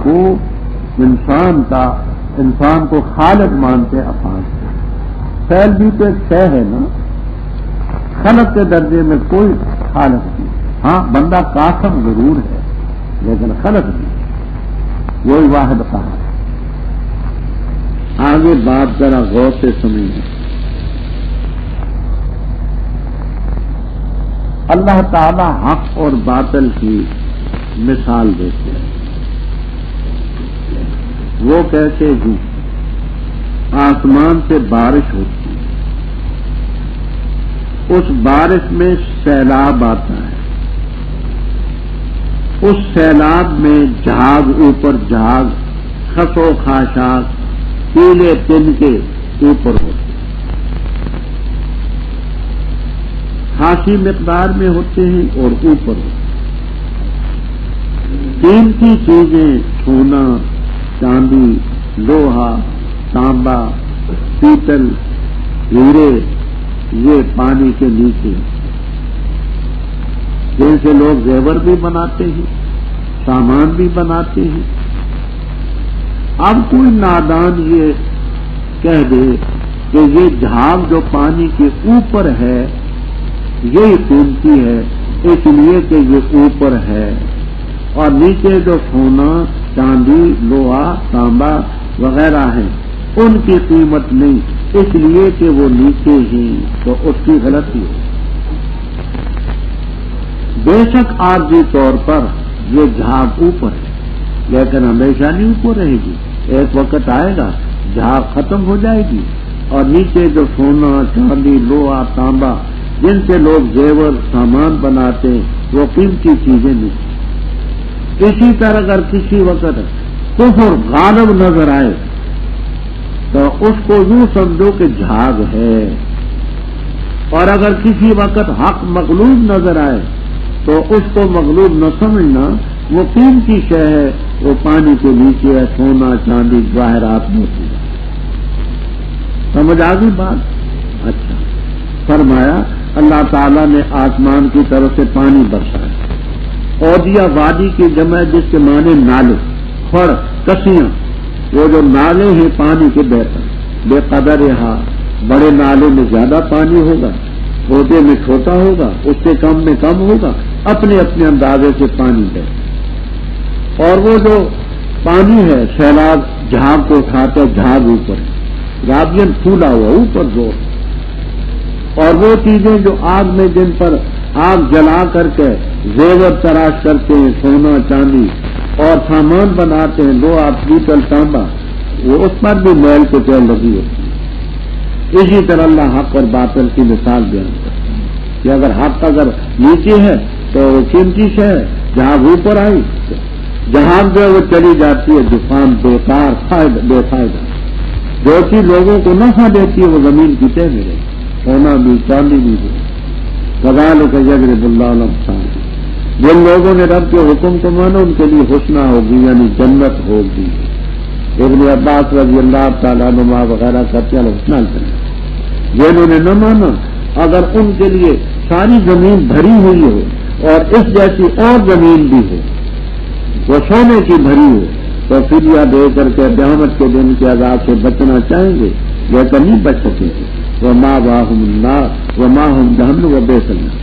کو انسان کو خالق مانتے افعال سے. فعل بھی تو ایک شے ہے نا، خلق کے درجے میں کوئی خالق نہیں. ہاں بندہ قاسم ضرور ہے لیکن خلق نہیں، وہی واحد قہار. آگے بات ذرا غور سے سمجھیں. اللہ تعالی حق اور باطل کی مثال دیتے ہیں. وہ کہتے ہیں آسمان سے بارش ہوتی ہے، اس بارش میں سیلاب آتا ہے، اس سیلاب میں جھاگ اوپر جھاگ، خس و خاشاک پیلے تن کے اوپر ہوتے ہیں، خاصی مقدار میں ہوتے ہیں اور اوپر ہوتے ہیں. قیمتی چیزیں سونا، چاندی، لوہا، تانبا، پیتل، ہیرے، یہ پانی کے نیچے، جن سے لوگ زیور بھی بناتے ہیں، سامان بھی بناتے ہیں. اب کوئی نادان یہ کہہ دے کہ یہ جھاگ جو پانی کے اوپر ہے یہی قیمتی ہے اس لیے کہ یہ اوپر ہے، اور نیچے جو سونا، چاندی، لوہا، تانبا وغیرہ ہیں ان کی قیمت نہیں اس لیے کہ وہ نیچے ہی، تو اس کی غلطی ہے. بے شک عارضی طور پر یہ جھاگ اوپر ہے لیکن ہمیشہ نہیں اوپر رہے گی. ایک وقت آئے گا جھاگ ختم ہو جائے گی اور نیچے جو سونا، چاندی، لوہا، تانبا جن سے لوگ زیور سامان بناتے ہیں وہ قیمتی چیزیں نہیں. اسی طرح اگر کسی وقت کفر غالب نظر آئے تو اس کو یوں سمجھو کہ جھاگ ہے، اور اگر کسی وقت حق مغلوب نظر آئے تو اس کو مغلوب نہ سمجھنا، وہ قیمتی شے ہے، وہ پانی کے نیچے ہے، سونا، چاندی، جواہرات موتی. سمجھ آ گئی بات؟ اچھا. فرمایا اللہ تعالیٰ نے آسمان کی طرف سے پانی برسایا. اودیا وادی کی جمع جس کے معنی نالے، کھڑ، کسیاں، وہ جو نالے ہیں پانی کے بہتر بے قدر یہاں، بڑے نالے میں زیادہ پانی ہوگا، چھوٹے میں چھوٹا ہوگا، اس سے کم میں کم ہوگا، اپنے اپنے اندازے سے پانی بہتا. اور وہ جو پانی ہے سیلاب جھاگ کو اٹھاتا ہے، جھاگ اوپر رابین پھولا ہوا اوپر زور. اور وہ چیزیں جو آگ میں جن پر آگ جلا کر کے زیور تراش کرتے ہیں، سونا، چاندی اور سامان بناتے ہیں، لوہا، پیتل، تانبا، وہ اس پر بھی میل کو تیل لگی ہوتی ہے. اسی طرح اللہ حق اور باطل کی مثال بیان کرتے ہیں کہ اگر حق اگر نیچے ہے تو وہ قیمتی شے ہے، جہاں اوپر آئی جہاں جو وہ چلی جاتی ہے دفان، بیکار، بے فائدہ. جو چیز لوگوں کو نفع دیتی ہے وہ زمین کی تہ میں رہے، سونا بھی، چاندی بھی ہے. وذالک یضرب اللہ الامثال. جن لوگوں نے رب کے حکم کو مانا ان کے لیے حسنہ ہوگی یعنی جنت ہوگی. ابن عباس رضی اللہ تعالیٰ عنہما وغیرہ کرتے ہیں حسنہ کریں. جنہوں نے نہ مانا اگر ان کے لیے ساری زمین بھری ہوئی ہو اور اس جیسی اور زمین بھی ہو، وہ سونے کی بھری ہو، تو فدیہ دے کر کے قیامت کے دن کے عذاب سے بچنا چاہیں گے لیکن نہیں بچ سکیں گے. وما واہم النار وما ہم جہنم وبئس المصیر.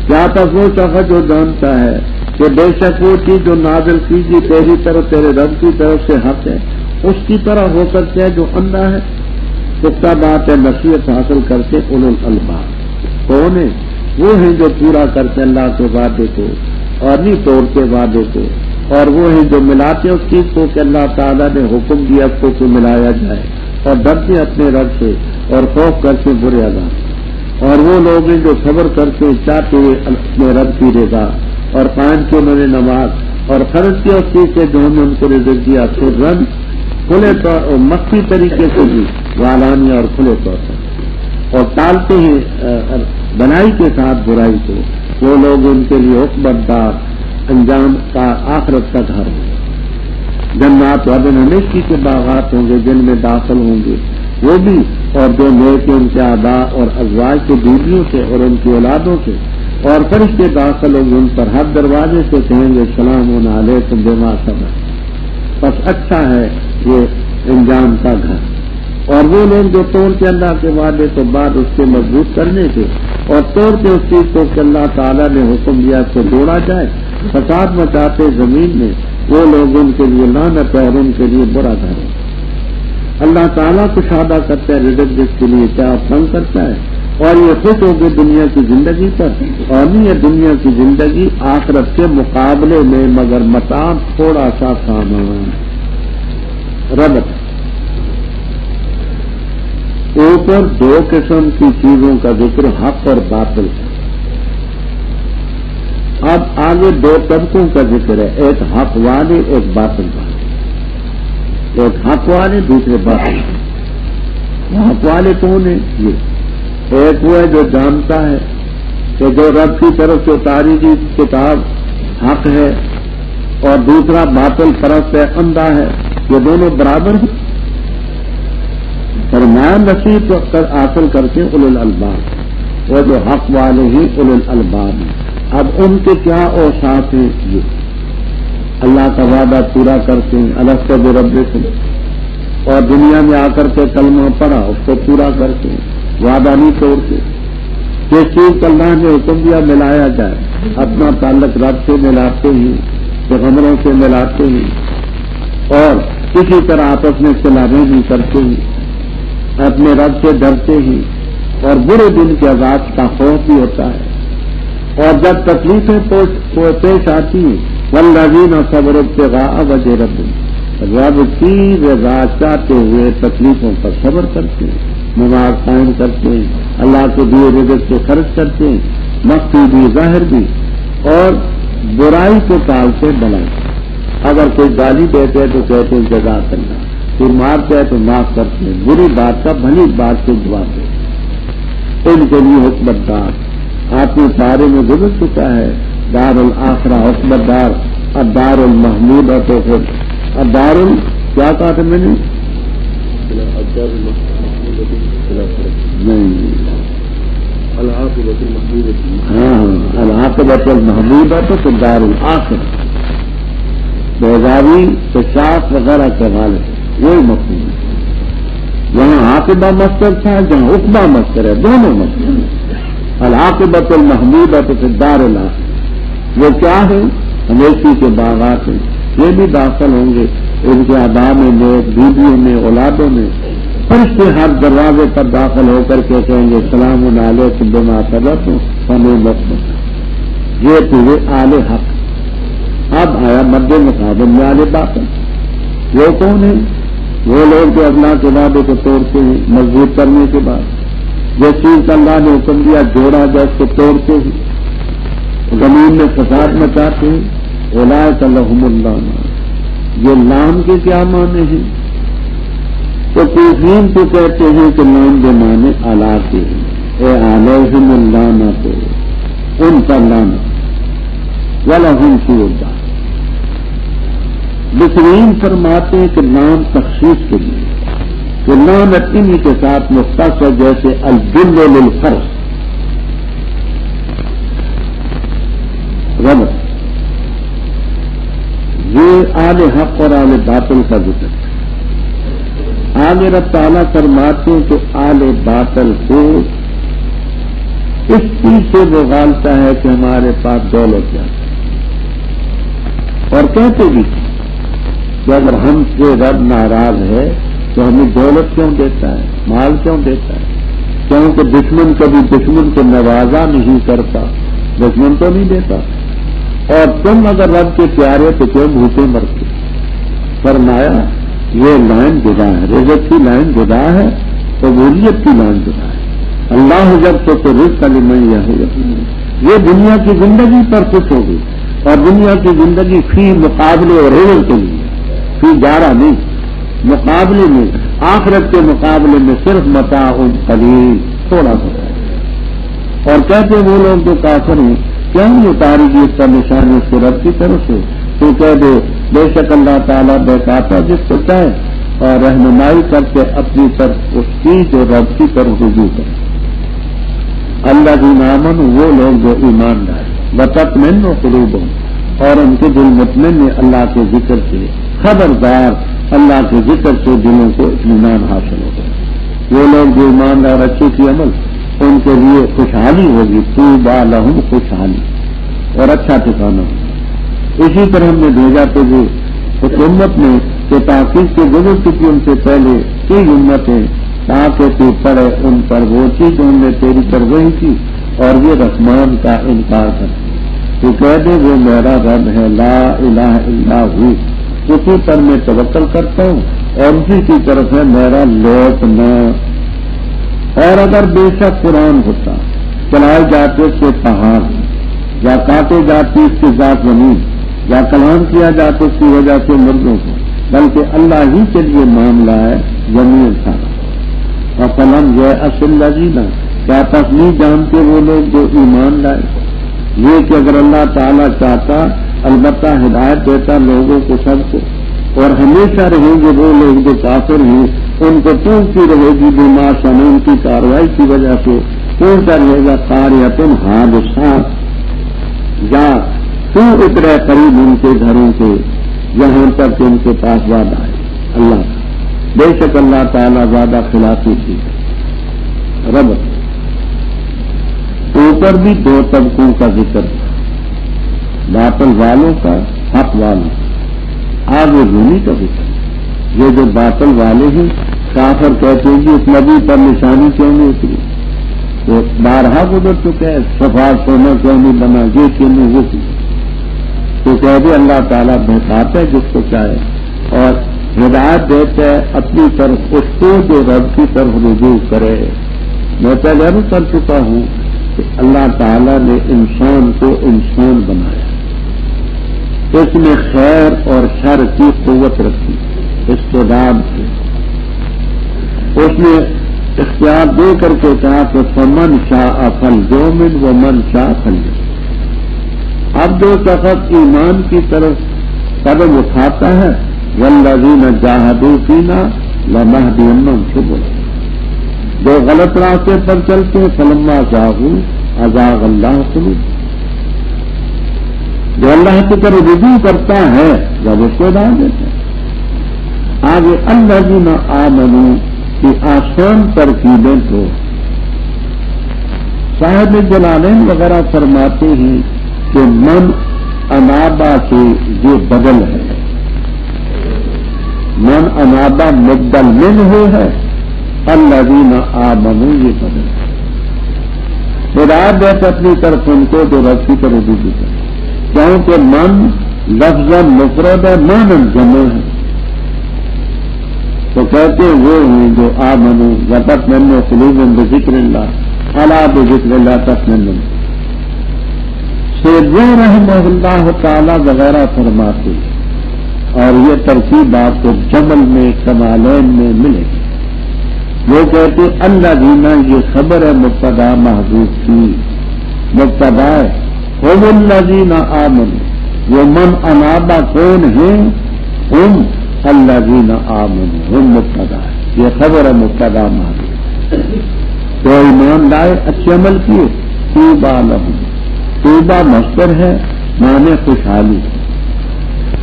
کیا تک وہ شخص جو جانتا ہے کہ بے شک وہ چیز جو نازل کیجیے تیری طرف، تیرے رب کی طرف سے حق ہے، اس کی طرح ہو سکتا ہے جو اندھا ہے. پختہ بات ہے نصیحت حاصل کرتے اولو الالباب. کون ہے؟ وہ ہیں جو پورا کرتے اللہ کے وعدے کو اور نہیں توڑتے وعدے کو، اور وہ ہیں جو ملاتے اس چیز کو کہ اللہ تعالیٰ نے حکم دیا اس کو ملایا جائے، اور ڈرتے اپنے رب سے اور خوف کرتے برے عذاب. اور وہ لوگ ہیں جو صبر کرتے چاہتے ہوئے اپنے رب کی رضا، اور قائم کی انہوں نے نماز اور خرچ کیا اس چیز سے جو ہم نے ان کو رزق دیا، سرن کھلے طور اور مخفی طریقے سے بھی، والانیہ اور کھلے طور پر، اور ٹالتے ہیں بنائی کے ساتھ برائی کو. وہ لوگ ان کے لیے عقبت دار انجام کا آخرت کا گھر ہے. جنات عدن ہمیشگی کے باغات ہوں گے جن میں داخل ہوں گے وہ بھی، اور جو نیک ان کے آباء اور ازواج کی بیویوں سے اور ان کی اولادوں سے، اور فرشتے داخل ہوں گے ان پر، ہر دروازے سے کہیں گے سلام علیکم بما صبر، بس اچھا ہے یہ انجام کا گھر۔ اور وہ لوگ جو توڑتے اللہ کے وعدے کو بعد اس کے مضبوط کرنے کے اور توڑتے اس چیز کو کہ اللہ تعالیٰ نے حکم دیا کو توڑا جائے، فساد مچاتے زمین میں، وہ لوگ ان کے لیے لعنت ہے اور ان کے لیے برا گھر ہے۔ اللہ تعالیٰ کشادہ کرتا ہے رزق جس کے لیے کیا تنگ کرتا ہے، اور یہ خوش ہو گئے دنیا کی زندگی پر، اور نہیں ہے دنیا کی زندگی آخرت کے مقابلے میں مگر متاع تھوڑا سا سامان۔ ربط اوپر دو قسم کی چیزوں کا ذکر، حق اور باطل۔ اب آگے دو طبقوں کا ذکر ہے، ایک حق والے ایک باطل والے، ایک حق والے دوسرے باطل والے۔ حق والے کون ہیں؟ یہ ایک وہ ہے جو جانتا ہے کہ جو رب کی طرف سے اتاری گئی کتاب حق ہے، اور دوسرا باطل پرست ہے، اندھا ہے، یہ دونوں برابر ہیں۔ فرمایا نصیب حاصل کرتے ہیں اولو الالباب، وہ جو حق والے ہیں اولو الالباب ہیں۔ اب ان کے کیا اوصاف ہیں؟ یہ اللہ کا وعدہ پورا کرتے ہیں، الست بربکم، اور دنیا میں آ کر کے کلمہ پڑھا اس کو پورا کرتے ہیں، وعدہ نہیں توڑتے۔ جس چیز کا اللہ نے حکم دیا ملایا جائے، اپنا تعلق رب سے ملاتے ہیں، پیغمبروں سے ملاتے ہیں، اور کسی طرح آپس میں صلاحیں بھی کرتے ہیں، اپنے رب سے ڈرتے ہیں، اور برے دن کے عذاب کا خوف بھی ہوتا ہے۔ اور جب تکلیفیں پیش آتی ہیں، والذین صبروا ابتغاء وجہ ربہم، رب کی رضا چاہتے ہوئے تکلیفوں پر صبر کرتے ہیں، نماز قائم کرتے ہیں، اللہ کے دیے رزق سے خرچ کرتے ہیں، مخفی بھی ظاہر بھی، اور برائی کو ٹالتے بلائی۔ اگر کوئی گالی دیتے ہیں تو کہتے ہیں جزاک اللہ، پھر مارتے ہیں تو معاف کرتے ہیں، بری بات کا بھلی بات سے جواب دیتے۔ ان کے لیے حکمت دار آپ کے بارے میں گزر چکا ہے، دار الآخرہ حکمت دار، الدار المحمود، تو پھر الدار کیا کہا تھا میں نے؟ نہیں، ہاں العاقبۃ المحمودہ تو پھر دار الآخرہ، بیضاوی پشاق وغیرہ کے حوالے سے وہی مفہوم ہے۔ یہاں عاقبہ مصدر تھا، جہاں عقبہ مصدر ہے، دونوں مصدر ہیں۔ العاقبۃ المحمودہ تو پھر دار الآخرہ، وہ کیا ہے؟ ہمیشی کے باغات ہیں، یہ بھی داخل ہوں گے ان کے آداب میں، بیویوں میں، اولادوں میں۔ فرشتے ہر دروازے پر داخل ہو کر کے کہیں گے سلام علیکم بما صبرتم فنعم عقبیٰ۔ یہ تھے آل حق۔ اب آیا مد مقابل میں آل باطل۔ وہ کون ہیں؟ وہ لوگ جو اللہ کے وعدے کو توڑتے ہیں مضبوط کرنے کے بعد، جو چیز اللہ نے حکم دیا جوڑا جائے اس کو توڑتے ہیں، زمین میں فساد مچاتے ہیں۔ اولئک لہم اللعنہ، یہ لام کے کیا معنی ہیں؟ تو کوفین کو کہتے ہیں کہ لام کے معنی اعلیٰ کے ہیں، اے علیہم اللعنۃ، ان پر لعنت، ولہم سوء الدار۔ بہترین فرماتے ہیں کہ نام تخصیص کے لیے، کہ لعنت انہی کے ساتھ مختص ہے جیسے الجل للفرس۔ ربط یہ آل حق اور آل باطل کا ذکر ہے۔ آگے رب تعالیٰ فرماتے ہیں کہ آل باطل کو اس چیز سے وہ غالتا ہے کہ ہمارے پاس دولت جاتی، اور کہتے بھی کہ اگر ہم سے رب ناراض ہے تو ہمیں دولت کیوں دیتا ہے، مال کیوں دیتا ہے؟ کیونکہ دشمن کبھی دشمن کو نوازا نہیں کرتا، دشمن تو نہیں دیتا، اور تم اگر رب کے پیارے تو کیوں بھوکے مرتے؟ فرمایا یہ لائن جدا ہے، رزق کی لائن جدا ہے، قبولیت کی لائن جدا ہے۔ اللہ جب تو رزق لمن یشاء، یہ دنیا کی زندگی پر خوش ہوگی، اور دنیا کی زندگی فی مقابلے اور رزق کے لیے، فی جارہ نہیں، مقابلے میں، آخرت کے مقابلے میں صرف متاع قلیل، تھوڑا سا۔ اور کہتے وہ لوگ جو کافر ہیں کیا نہیں اتاری گی اس کا نشانی اس کے رب کی طرف سے؟ تو کہہ دے بے شک اللہ تعالیٰ بہتاتا جس کو چاہے، اور رہنمائی کر کے اپنی طرف اس کی جو رب کی طرف رجوع کرے۔ الذین آمنوا وہ لوگ جو ایمان لائے، وتطمئن قلوبہم اور ان کے دل مطمئن ہے اللہ کے ذکر سے، خبردار اللہ کے ذکر سے دلوں کو اطمینان حاصل ہوگا۔ وہ لوگ جو ایمان لائے اور اچھے کی عمل، ان کے لیے خوشحالی ہوگی، طوبی لہم خوشحالی اور اچھا ٹھکانہ ہوگا۔ اسی طرح ہم نے بھیجا تو جو حکومت نے کہ تحقیق سے گزر چکی ان سے پہلے کئی امتیں، تاکہ تو پڑے ان پر وہ چیز جو ہم نے تیری پر وہی کی، اور یہ رحمان کا انکار کرتی تو کہہ دے وہ میرا رب ہے، لا الہ الا ہو، اسی پر میں توکل کرتا ہوں اور اسی کی طرف ہے میرا لوٹنا۔ اور اگر بے شک قرآن ہوتا، چلائے جاتے اس کے پہاڑ، یا کاٹے جاتی اس کی ذات زمین، یا کلام کیا جاتا اس کی وجہ سے مردوں کو، بلکہ اللہ ہی کے لیے معاملہ ہے زمین سارا۔ اور فلم یہ اصل لذیذ کیا تک نہیں جانتے وہ لوگ جو ایمان لائے، یہ کہ اگر اللہ تعالیٰ چاہتا البتہ ہدایت دیتا لوگوں کو سب کو، اور ہمیشہ رہیں گے وہ لوگ جو کافر ہیں ان کو ٹوٹتی رہے گی بیمار سنے ان کی کارروائی کی وجہ سے ٹوٹتا رہے گا قاریۃ حادثہ، یا تو اترے قریب ان کے گھروں سے یہاں تک کہ ان کے پاس وعدہ آئے اللہ کا۔ بے شک اللہ تعالیٰ وعدہ خلافی تھی رب۔ اوپر بھی دو طبقوں کا ذکر، باطل والوں کا، حق والوں کا، آگے دینی کا ذکر۔ یہ جو باطل والے ہیں کافر کہتے ہیں کہ اس نبی پر نشانی کیوں نہیں اتری، وہ بارہا گزر چکے ہیں، صفا سونا کیوں نہیں بنا، یہ کیوں نہیں وہ کیوں، تو کہہ دے اللہ تعالیٰ بہتاتا ہے جس کو چاہے اور ہدایت دیتا ہے اپنی طرف اس کو جو رب کی طرف رجوع کرے۔ میں پہلے بھی کر چکا ہوں کہ اللہ تعالیٰ نے انسان کو انسان بنایا، اس میں خیر اور شر کی قوت رکھی، استعداد سے اس نے اختیار دے کر کے کہا کہ فمن شاء فلیؤمن ومن شاء فلیکفر۔ اب جو شخص ایمان کی طرف قدم اٹھاتا ہے والذین جاہدوا فینا لنہدینہم سبلنا، جو غلط راستے پر چلتے ہیں فلما زاغوا ازاغ اللہ قلوبہم، جو اللہ کی طرف رجوع کرتا ہے جب اس کو ہدایت دیتا ہے۔ آگے الذین آمنوا کی آسان ترکیبیں تو صاحب جلالین وغیرہ فرماتے ہیں کہ من انابا سے یہ بدل ہے، من انابا مبدل من ہو ہے، الذین آمنوا یہ بدل ہے، ہدایت دیتا اپنی طرف ان کو جو رب کی طرف رجوع کرے، کیونکہ من لفظ مفرد ہے، مانن جمع ہے، تو کہتے وہ ہیں جو آمنوا وتطمئن قلوبہم بذکر اللہ، الا بذکر اللہ تطمئن سے وہ رحمہ اللہ تعالی وغیرہ فرماتے ہیں۔ اور یہ ترکیب آپ کو جمل میں کمالین میں ملے گی۔ وہ کہتے الذین، یہ خبر ہے مبتدا محذوف کی، مبتدا ہم الذین آمنوا، وہ من انابا کون ہیں، ہم الذین آمنوا، ہم مبتدا ہے، یہ خبر ہے مبتدا محذوف۔ تو ایمان لائے اچھے عمل کیے، طوبی لہم، طوبی مصدر ہے معنی خوشحالی،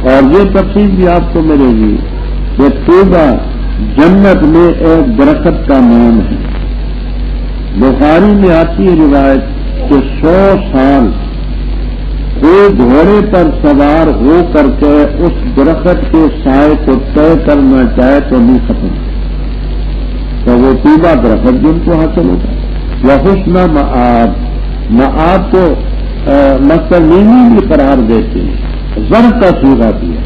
اور یہ تفصیل بھی آپ کو ملے گی کہ طوبی جنت میں ایک درخت کا نام ہے۔ بخاری میں آتی ہے روایت کہ 100 سال کوئی گھوڑے پر سوار ہو کر کے اس درخت کے سائے کو طے کرنا چاہے تو نہیں ختم، تو وہ طوبی درخت جن کو حاصل ہوتا ہے۔ وحسن مآب، مآب کو مستنیمی بھی قرار دیتے ہیں، ظرف کا صیغہ دیا،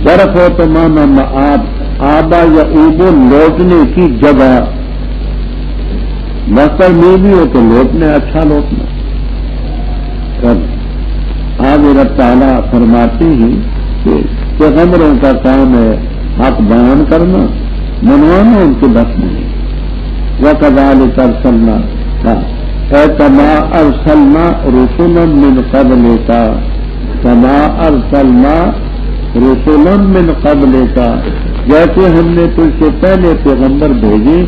ظرف ہو تو مانا مآب، آبا یا اوبو لوٹنے کی جگہ، مستنیمی ہو تو لوٹنے، اچھا لوٹنا۔ آج رب تعالیٰ فرماتے ہیں کہ پیغمبروں کا کام ہے حق بیان کرنا، منوانا ان کے بس نہیں۔ وَكَذَلِكَ أَرْسَلْنَا كَمَا أَرْسَلْنَا رُسُلًا مِّن قَبْلِكَ، كَمَا أَرْسَلْنَا رُسُلًا مِّن قَبْلِكَ، جیسے ہم نے تجھ سے پہلے پیغمبر بھیجے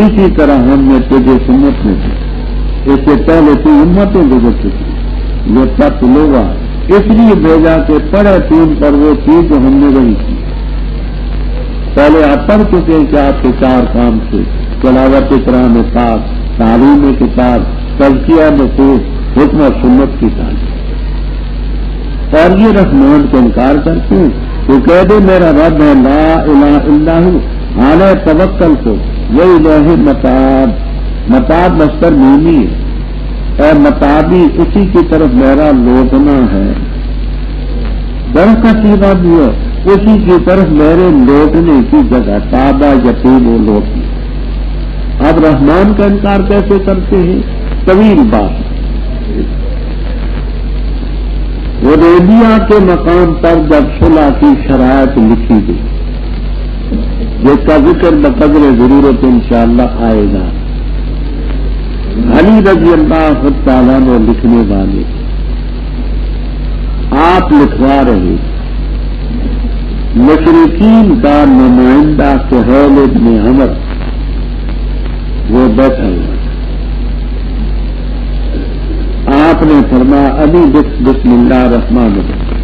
اسی طرح ہم نے تجھے سنت میں بھیجا۔ اس سے پہلے تو امتیں گزر چکی، یہ تک لوگا اس لیے بھیجا کہ پڑھے تین پر وہ چیز جو ہم نے وہی کی. پہلے آپ پڑھ چکے کہ آپ کے چار کام تھے: تلاوت قرآن پاک، تعلیم کتاب، تزکیہ نفوس، حکم و سنت کی تعلیم. اور یہ رحمان کو انکار کرتے ہیں تو کہہ دے میرا رب ہے لا الہ الا ہو، علیہ توکل کو، یہ الہ متاب. متاب مصدر میمی ہے، اے متابی اسی کی طرف میرا لوٹنا ہے. در کا سیدھا بھی ہے، اسی کی طرف میرے لوٹنے کی جگہ، تابا یتیب و لوٹنا. اب رحمان کا انکار کیسے کرتے ہیں؟ طویل بات. حدیبیہ کے مقام پر جب صلح کی شرائط لکھی گئی، جس کا ذکر بقدر ضرورت انشاءاللہ آئے گا. علی رضی اللہ تعالیٰ نے لکھنے والے آپ لکھوا رہے مشرکین کا نمائندہ سہیل بن عمر وہ بیٹھا ہوا. آپ نے فرمایا علی بسم اللہ الرحمن الرحیم.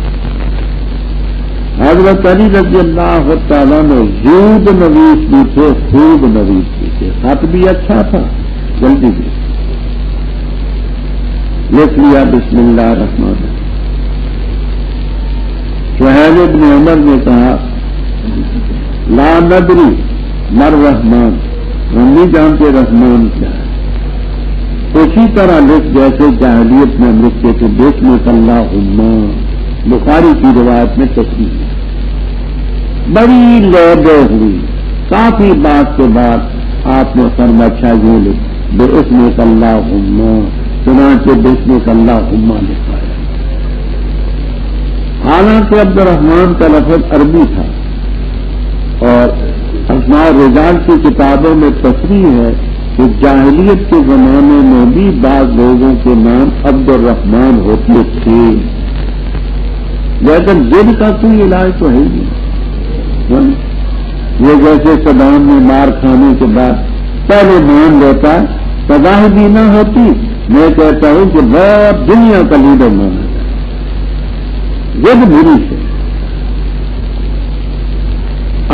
حضرت علی رضی اللہ تعالیٰ نے زود نویس بھی تھے، خوب نویس بھی تھے، خط بھی اچھا تھا، جلدی بھی لکھ لیا بسم اللہ الرحمن الرحیم. سہیل بن عمر نے کہا لا ندری مر رحمان، ہم نہیں جانتے رحمان کیا ہے. اسی طرح لکھ جیسے جاہلیت میں لکھتے تھے بسم اللہم. بخاری کی روایت میں تصریح ہے. بڑی لوبے ہوئی، کافی بات کے بعد آپ نے فرمایا اچھا یہ لکھ بسم اللہم. چنانچہ بسم اللہم لکھا ہے. حالانکہ عبد الرحمان کا لفظ عربی تھا اور اسماء الرجال کی کتابوں میں تصریح ہے کہ جاہلیت کے زمانے میں بھی بعض لوگوں کے نام عبد الرحمان ہوتے تھے، لیکن دل کا کوئی علاج تو ہے نہیں. یہ جیسے صدام میں مار کھانے کے بعد پہلے مان لیتا ہے، سزا بھی نہ ہوتی. میں کہتا ہوں کہ بہت دنیا کا لیڈر مانا جائے، یہ بری سے.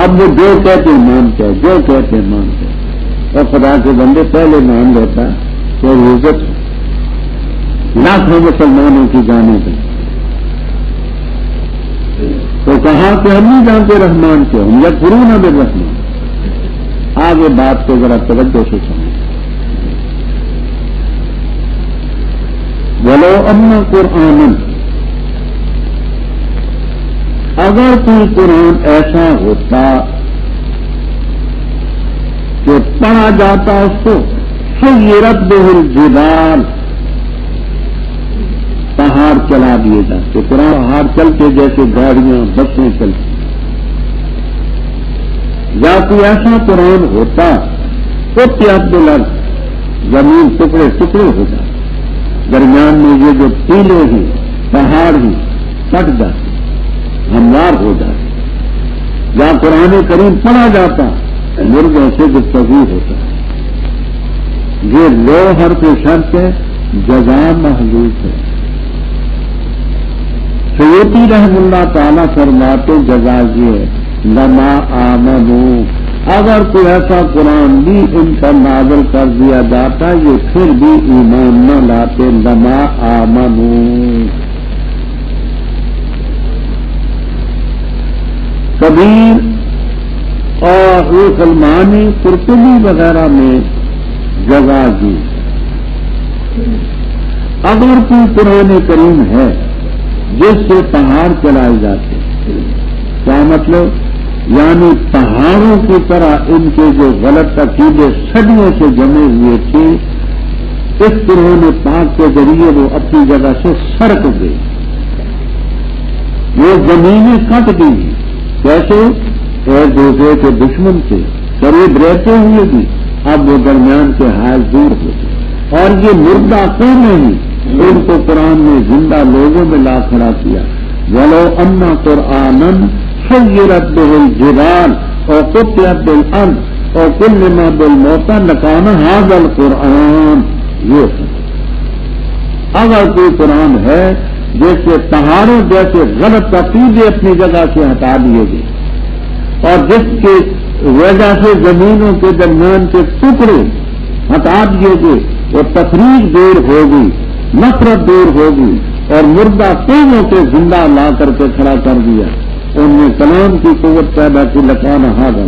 اب وہ جو کہتے مانتے ہیں، جو کہتے مانتے ہیں، اور خدا کے بندے پہلے مان لیتا ہے تو عزت لاکھوں مسلمانوں کی جانے دیں. تو کہا کہ ہم نہیں جانتے رحمان سے، ہم یکفرون بالرحمان. آگے بات کو ذرا توجہ سے سمجھیں. ولو ان قرآن، اگر کوئی قرآن ایسا ہوتا کہ پڑھا جاتا اس کو سیرت بہ الجبال، پہاڑ چلا دیے جاتے. قرآن پہاڑ چلتے جیسے گاڑیاں بسیں چلتی، یا کوئی ایسا قرآن ہوتا تو قطعت الارض، زمین ٹکڑے ٹکڑے ہو جاتے، درمیان میں یہ جو ٹیلے ہیں پہاڑ ہی کٹ جاتے، ہموار ہو جاتے. یا قرآن کریم پڑھا جاتا مرغوں سے گفتگو ہوتا ہے. یہ لو حرف شرط ہے، جزا محذوف ہے. سیوطی رحم اللہ تعالیٰ فرماتے جزا یہ ہے لما آمنوا، اگر کوئی ایسا قرآن بھی ان پر نازل کر دیا جاتا یہ پھر بھی ایمان نہ لاتے. لما آمنوا. کبیر اور المانی قرطبی وغیرہ میں جگہ دی. اگر کوئی قرآن کریم ہے جس سے پہاڑ چلائے جاتے، کیا مطلب؟ یعنی پہاڑوں کی طرح ان کے جو غلط عقیدے صدیوں سے جمے ہوئے تھے، اس قرآن پاک کے ذریعے وہ اپنی جگہ سے سرک گئے، وہ زمینیں کٹ گئی. کیسے؟ ایک دوسرے کے دشمن سے قریب رہتے ہوئے بھی اب وہ درمیان کے حال دور ہوتے. اور یہ مردہ قوم نہیں، ان کو قرآن نے زندہ لوگوں میں لا کھڑا کیا. ولو ان قرآنا سیرت بہ الجبال اور قطعت بالارض اور کلم بالموتى لکان ھذا القرآن. یہ اگر کوئی قرآن ہے جیسے پہاڑوں جیسے غلط عقیدے اپنی جگہ سے ہٹا دیے گئے اور جس کی وجہ سے زمینوں کے درمیان کے ٹکڑے ہٹا دیے گئے وہ تفریق دور ہوگی، نفرت دور ہوگی اور مردہ تیزوں کے زندہ لا کر کے کھڑا کر دیا، ان میں کلام کی قوت پیدا کی لکانا حاضر،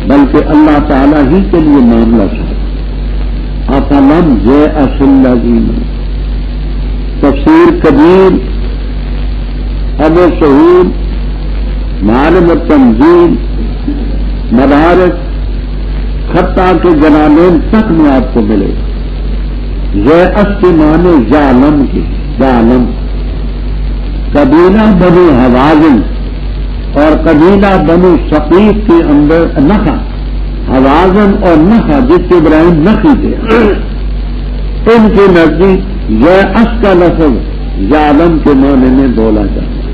بلکہ اللہ تعالی ہی کے لیے معاملہ تھا۔ افلم یأس الذین، تفسیر کبیر، ابو شہود، معالم التنزیل، مدارک، خطہ کے جلالین تک میں آپ کو ملے گا۔ یأس کے معنی یعلم کے، یعلم قبیلہ بنو حوازن اور قبیلہ بنو ثقیف کے اندر نخا، حوازن اور نخا جس کے ابراہیم نخی تھے، ان کے نزدیک یأس کا لفظ یعلم کے معنی میں بولا جاتا ہے۔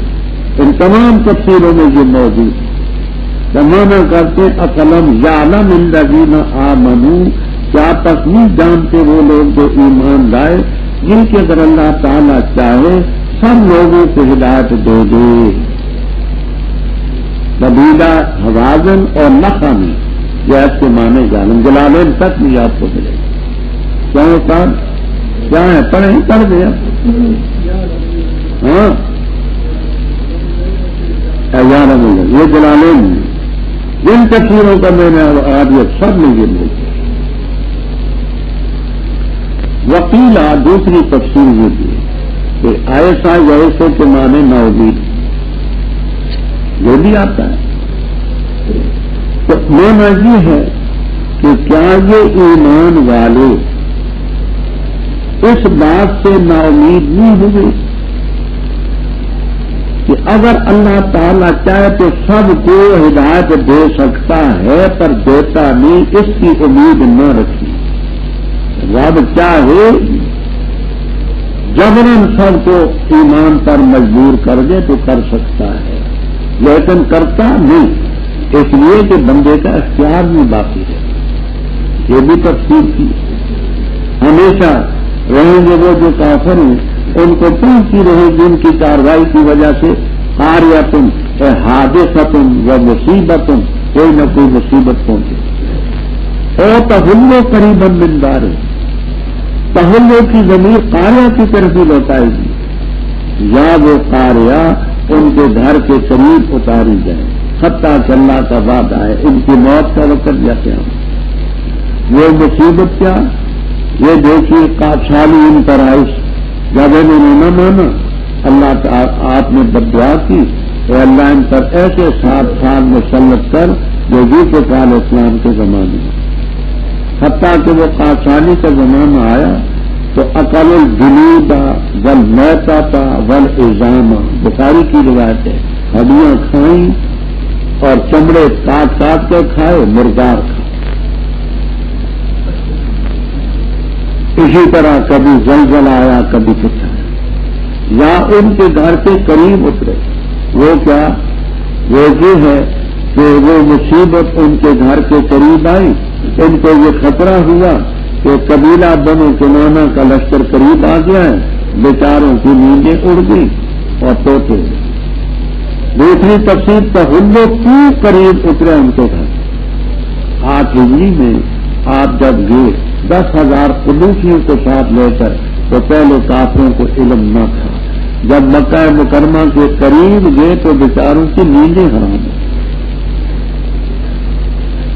ان تمام تفسیروں میں یہ موجود ہے۔ زمانہ کرتے افلم یعلم الذین آمنوا، کیا تک نہیں جانتے وہ لوگ جو ایمان لائے، جن کے اگر اللہ تعالیٰ چاہے سب لوگوں کو ہدایت دے دے۔ قبیلہ حوازن اور نخا میں یہ کے معنی جانم جلالین تک بھی آپ کو ملے گا۔ کیا ہوتا کیا ہے؟ پڑھیں پڑھ دیا ہاں یہ جلالین جن تفسیروں کا میں نے آدیت سب میں یہ ملے وکیلا دوسری تفسیر یہ تھی کہ ایسا ویسے کے معنی نا امید یہ بھی آتا ہے۔ تو مانا یہ ہے کہ کیا یہ ایمان والے اس بات سے نا امید نہیں ہوئے کہ اگر اللہ تعالیٰ چاہے تو سب کو ہدایت دے سکتا ہے پر دیتا نہیں، اس کی امید نہ رکھی۔ رب چاہے جبراً سب کو ایمان پر مجبور کر دے تو کر سکتا ہے، لیکن کرتا نہیں، اس لیے کہ بندے کا اختیار بھی باقی ہے۔ یہ بھی تفصیل کی ہمیشہ رہیں گے وہ جو کافر ہیں، ان کو پہنچتی رہے گی ان کی کارروائی کی وجہ سے قاریۃ حادثۃ و مصیبت، کوئی نہ کوئی مصیبت پہنچے۔ او تحلو قریبا من دار، تحلو کی ضمیر قاریہ کی طرف ہی لوٹائے گی، یا وہ قاریہ ان کے گھر کے قریب اتاری جائے، حتیٰ کہ اللہ کا وعدہ ہے ان کی موت کا وقت یا قیامت۔ وہ مصیبت کیا؟ یہ دیکھیے قادشالی ان پر آئش، جب انہوں نے نہ مانا اللہ آپ نے بددعا کی، اے اللہ ان پر ایسے 7 سال مسلط کر جو یوسف علیہ السلام کے زمانے میں، حتیٰ کہ وہ قادشالی کا زمانہ آیا تو اقل الجلود والمیتۃ والعظام، بخاری کی روایت ہے، ہڈیاں کھائیں اور چمڑے کاٹ کاٹ کر کھائے، مردار کھائے۔ اسی طرح کبھی زلزلہ آیا، کبھی کچھ آیا، یا ان کے گھر کے قریب اترے۔ وہ کیا؟ وہ یہ ہے کہ وہ مصیبت ان کے گھر کے قریب آئی، ان کو یہ خطرہ ہوا کہ قبیلہ بنو کنانہ کا لشکر قریب آ گیا ہے، بیچاروں کی نیندیں اڑ گئی اور توتے۔ دوسری تفسیر تحلو کیوں قریب اترے ان کے گھر۔ 8 ہجری میں آپ جب گئے 10,000 خلوصیوں کو ساتھ لے کر، تو پہلے کافروں کو علم نہ تھا، جب مکہ مکرمہ کے قریب گئے تو بیچاروں کی نیندیں حرام ہیں۔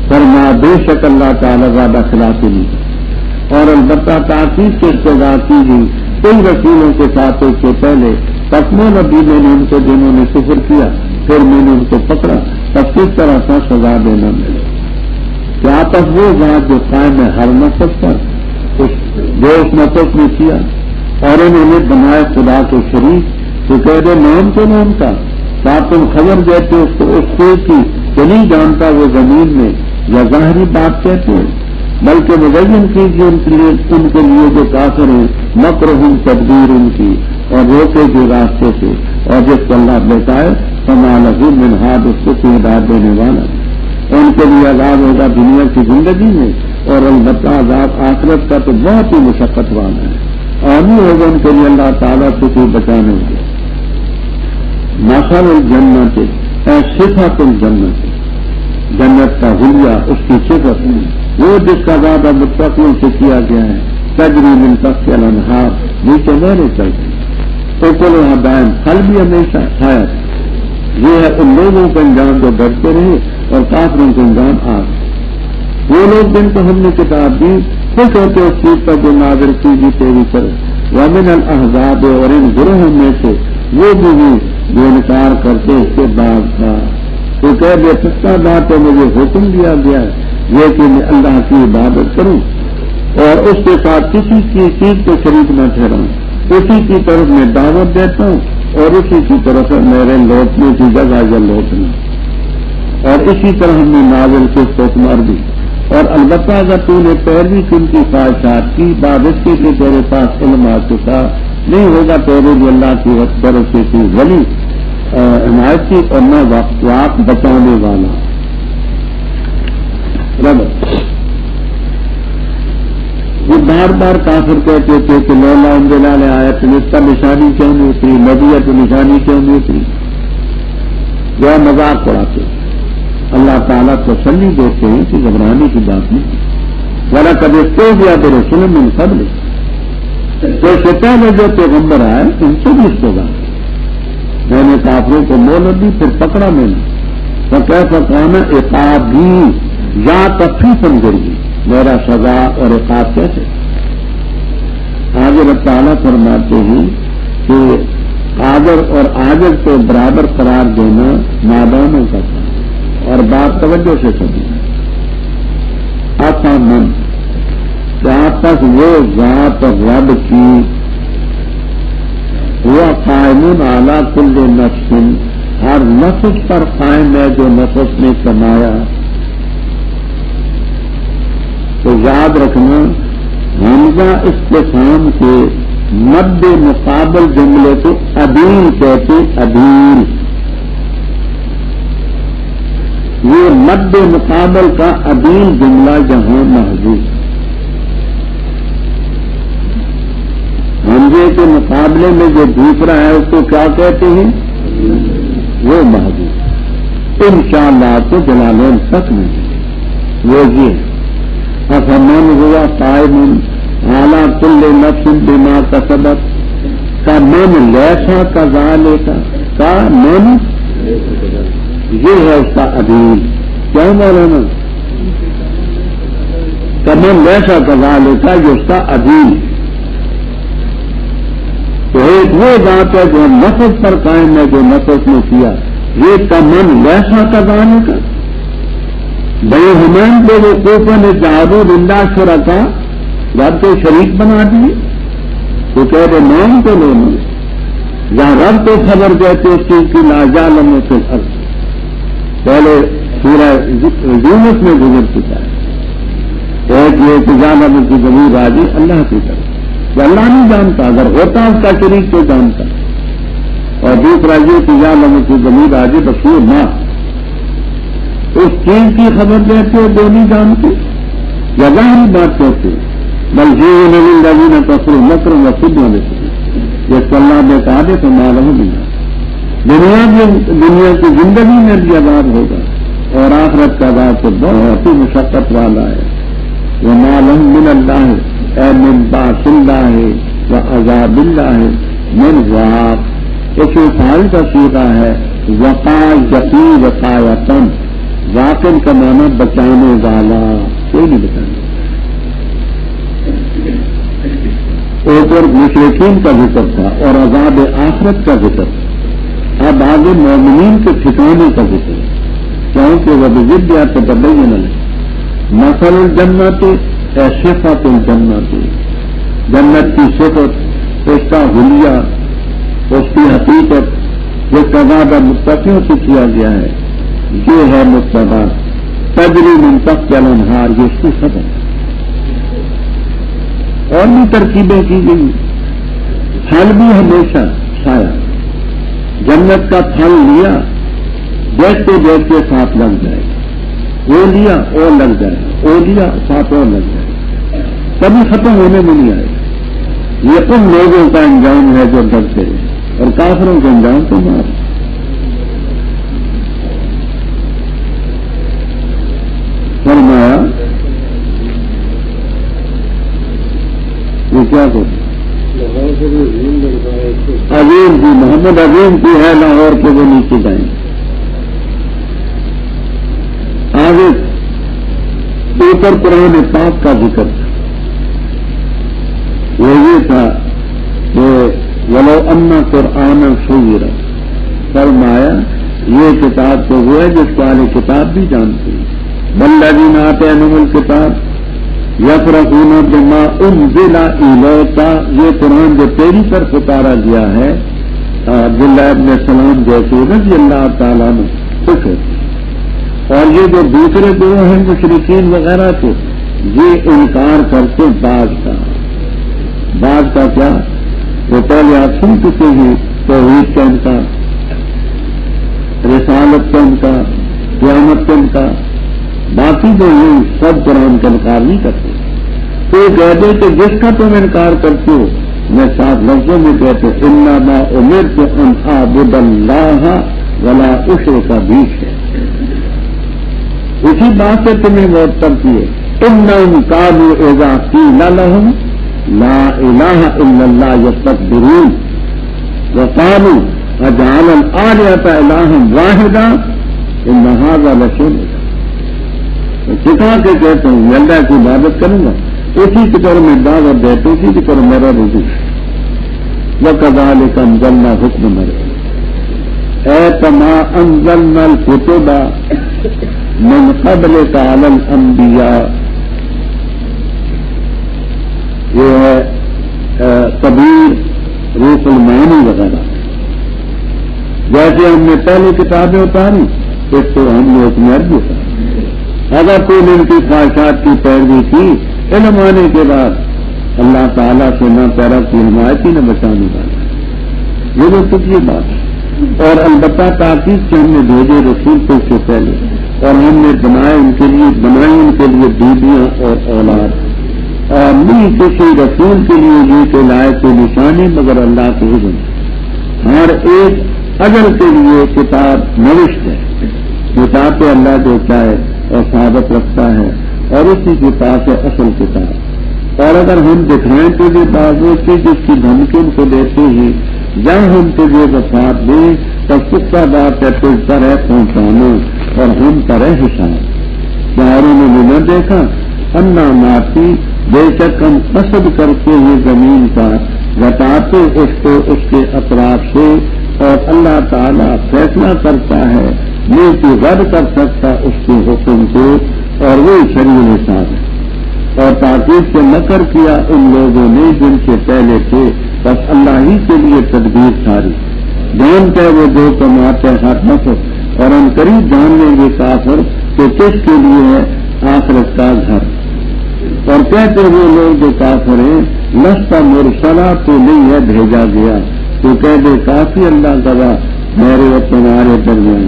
فرمایا بے شک اللہ تعالیٰ زیادہ خلافی نہیں، اور البتہ تاکید سے ابتدا کی گئی کئی رسولوں کے ساتھ اس سے پہلے، تقوی نبی میں نے ان کو جنہوں نے کفر کیا، پھر میں نے ان کو پکڑا، تب کس طرح کا سزا دینا ملے۔ کیا تک وہ ذات جو قائم ہے ہر نفس پر، جو اس نفس نے کیا، اور انہوں نے بنائے خدا کے شریک، تو کہہ دے نام کے نام کا، کیا تم خبر دیتے اس کو اس کو کی کہ نہیں جانتا وہ زمین میں، یا ظاہری بات کہتے ہیں، بلکہ مبین کیجیے ان کے لیے جو کافر ہیں، مکرہم تدبیر ان کی، اور روکے جو راستے سے، اور جس کو اللہ بتائے فما لہ من ہاد، اس کو کوئی ہدایت دینے والا، ان کے لیے عذاب ہوگا دنیا کی زندگی میں اور البتہ عذاب آخرت کا تو بہت ہی مشقت والا ہے، اور نہیں ہوگا ان کے لیے اللہ تعالیٰ سے کوئی بچانے کے۔ مثل الجنت اے صفت الجنت، جنت کا حلیہ اس کی صفت وہ جس کا زیادہ متقین سے کیا گیا ہے، تجری من تحتها الانہار، نیچے نہریں چلتی، اکلھا دائم، پھل بھی ہمیشہ کھایا۔ یہ ہے ان لوگوں کا انجام جو ڈرتے رہے اور کافروں کا انجام آگ۔ وہ لوگ جن کو ہم نے کتاب دی خوش ہوتے اس چیز پر جو نازل کی گئی تیری طرف، ومن الاحزاب، اور ان گروہوں میں سے وہ بھی جو انکار کرتے اس کے بعد تھا، تو کہہ دے سچا بات ہے مجھے حکم دیا گیا ہے یہ کہ میں اللہ کی عبادت کروں اور اس کے ساتھ کسی کی چیز کو شریک نہ ٹھہراؤں، اسی کی طرف میں دعوت دیتا ہوں اور اسی کی طرف میرے لوٹنے کی جگہ یا لوٹنا، اور اسی طرح ہم نے نازل کے حکمار دی۔ اور البتہ اگر تو نے پیروی کی ان کی خواہشات کی بعد اس کے تیرے پاس علم آ چکا، نہیں ہوگا تیرے بھی اللہ کی طرف سے کوئی ولی حمایتی اور نہ واق بچانے والا۔ وہ بار بار کافر کہتے تھے کہ مولا انزل نے آیت اس کا نشانی کیوں نہیں اتری، نبیت نشانی کیوں نہیں اتری، وہ مذاق اڑاتے۔ اللہ تعالیٰ تسلی دیتے ہیں کہ گھبرانے کی بات نہیں، ذرا کبھی تو گیا تو رسول من قبل، تو سے پہلے جو پیغمبر آئے ان سے بھی اس کو گا، میں نے کافروں کو مہلت دی پھر پکڑا میں نے، تو کیسا کہنا عقاب بھی یا تخفیفاً گئی، میرا سزا اور عقاب کیسے۔ آگے اللہ تعالیٰ فرماتے ہیں کہ قادر اور عاجز کو برابر قرار دینا نادانوں کا تھا، اور بات توجہ سے سمجھنا۔ من جہاں تک وہ ذات رب کی وہ قائم اعلیٰ کل نفس، ہر نفس پر قائم ہے جو نفس نے کمایا، تو یاد رکھنا حمزہ استفہام کے مد مقابل جملے کو ادیل کہتے، ادیل یہ مد مقابل کا ادیل جملہ جہاں محضوب، حمزے کے مقابلے میں جو دوسرا ہے اس کو کیا کہتے ہیں، وہ محضوب۔ انشاءاللہ تو جلالین تک نہیں، وہ یہ افمن ہوا قائم اعلیٰ کل نفس بما کسبت کا من لیسا کا ذالکا کا من، یہ ہے اس کا عدیل، کیا مولانا کا من لیسا کا ذالکا، یہ اس کا عدیل۔ تو ایک وہ بات ہے جو نفس پر قائم ہے جو نفس نے کیا، یہ کا من لیسا کا ذالکا، بھائی ہمان کو وہ کوپن جادو رندا شرکا رب کو شریک بنا دیے، تو کہہ رہے مان تو لینا، جہاں رب کو خبر دیتے اس چیز کی لاجالم سے الارض، پہلے سورہ یونس میں گزر چکا ہے، ایک یہ تجالم کی ضمیر راضی اللہ کی طرف، جو اللہ نہیں جانتا، اگر ہوتا اس کا شریک تو جانتا، اور دوسرا یہ تجالم کی ضمیر راضی بصور ماں، اس چیز کی خبر دیتے ہو جو نہیں جانتے، یا ظاہری بات کہتے بلکہ نہ تصر مکر و خود نہ دیتے، جس کو اللہ نے کہا دے تو معلوم دنیا کی زندگی میں بھی عذاب ہوگا، اور آخرت کا عذاب تو بہت ہی مشقت والا ہے۔ وہ معلوم من اللہ اے من باس اللہ و عذاب اللہ من واق، اس فعال کا سیدھا ہے وقا یقی وقایتن، واقع کا معنی بچانے والا، کوئی نہیں بچانے، اوپر مشرکین کا ذکر تھا اور عذاب آخرت کا ذکر تھا، اب آگے مومنین کے ٹھکانے کا ذکر ہے، کیونکہ وہ بزدیا تو بدلے نہ لگے۔ مثل الجنت اے صفت الجنت، جنت کی صفت، اس کا حلیہ، اس کی حقیقت، جو تضاد متقیوں سے کیا گیا ہے، یہ ہے متبع تجری من تحتها الانہار، یہ اس کی خبر، اور بھی ترکیبیں کی گئی، پھل بھی ہمیشہ چھایا، جنت کا پھل لیا دیکھتے دیکھتے ساتھ لگ جائے گا، وہ لیا اور لگ جائے گا، اولیا ساتھ اور لگ جائے، کبھی ختم ہونے میں نہیں آئے گا۔ یہ ان لوگوں کا انجام ہے جو ڈرتے ہیں، اور کافروں کا انجام تو مار۔ فرمایا یہ کیا کرتے عظیم کی محمد عظیم کی ہے لاہور کے وہ نیچے جائیں۔ آگے اوپر قرآن پاک کا ذکر تھا، وہ یہ تھا کہ ولو انا قرآن سیرت، فرمایا یہ کتاب تو وہ ہے جس کو اہل کتاب بھی جانتے ہیں۔ والذین آتینہم الکتاب یفرحون بما انزل الیک، یہ قرآن جو تیری طرف اتارا گیا ہے عبداللہ ابن السلام جیسے رضی اللہ تعالیٰ نے خوش ہوتے، اور یہ جو دوسرے گروہ ہیں مشرکین وغیرہ کے، یہ انکار کرتے بعض کا کیا، وہ پہلے آپ سن چکے ہیں توحید کا انکار، رسالت کا انکار، قیامت کا انکار، باقی جو یہ سب قرآن کا انکار نہیں کرتے۔ تو کہہ دے کہ جس کا تم انکار کرتے ہو، میں 7 لفظوں میں کہتے انما امرت ان اعبد اللہ ولا اشرک بہ شیئا، اسی بات سے تمہیں معطل کیے انہم کانوا اذا قیل لہم لا الہ الا اللہ یستکبرون وقالوا اجعل الآلہۃ الہا واحدا ان ھذا لشیء سکھا کے کہتے ہیں میں اللہ کی عبادت کروں گا، اسی کی طرح میں دعوت دیتے، اسی کی طرح میرا رضو وَكَذَلِكَ أَنزَلْنَا حُكْمَ مَرْعٍ اے کما انزلنا الکتب من قبلک علی الانبیاء، یہ ہے کبیر روح المعانی وغیرہ، جیسے ہم نے پہلی کتابیں اتاری اس کو ہم نے حکم عربی اتاری۔ اگر کوئی نے ان کی خواہشات کی پیروی کی، علم آنے کے بعد اللہ تعالیٰ سے نہ پیرا کی حمایت ہی نہ بچانے والا، یہ تو سچی بات ہے۔ اور البتہ تاکید سے ہم نے بھیجے رسول کو اس سے پہلے، اور ہم نے بنائی ان کے لیے بیویاں اور اولاد، اور نہیں کسی رسول کے لیے یہ کہ لائے کوئی نشانی مگر اللہ کے حکم۔ ہر ایک اجل کے لیے کتاب نوشت ہے، کتاب پہ اللہ دیتا ہے اور ثابت رکھتا ہے، اور اسی کتاب سے اصل کتاب۔ اور اگر ہم دکھائیں تجھے بازو سے جس کی دھمکی ان کو دیتے ہیں، یا ہم تجھے وفات دیں تو کتا بات ہے تجھ پر ہے پہنچانا اور ہم پر ہے حساب۔ چاروں نے بھی نہ دیکھا انا ماتی، بے شک ہم قصد کرتے ہیں زمین کا، گٹاتے اس کو اس کے اطراف سے، اور اللہ تعالیٰ فیصلہ کرتا ہے، نہیں رد کر سکتا اس کے حکم کو، اور وہ شریع حساب ہے۔ اور تاکید سے مکر کیا ان لوگوں نے جن سے پہلے تھے، بس اللہ ہی کے لیے تدبیر ساری، جانتا ہے وہ جو کماتے ہاتھ نفر، اور ہم قریب جان لیں گے کافر کہ کس کے لیے ہے آخرت کا گھر۔ اور کہتے وہ لوگ جو کافر ہیں لستا مرسلہ تو نہیں ہے بھیجا گیا، تو کہہ دے کافی اللہ گواہ میرے اور تمہارے درمیان،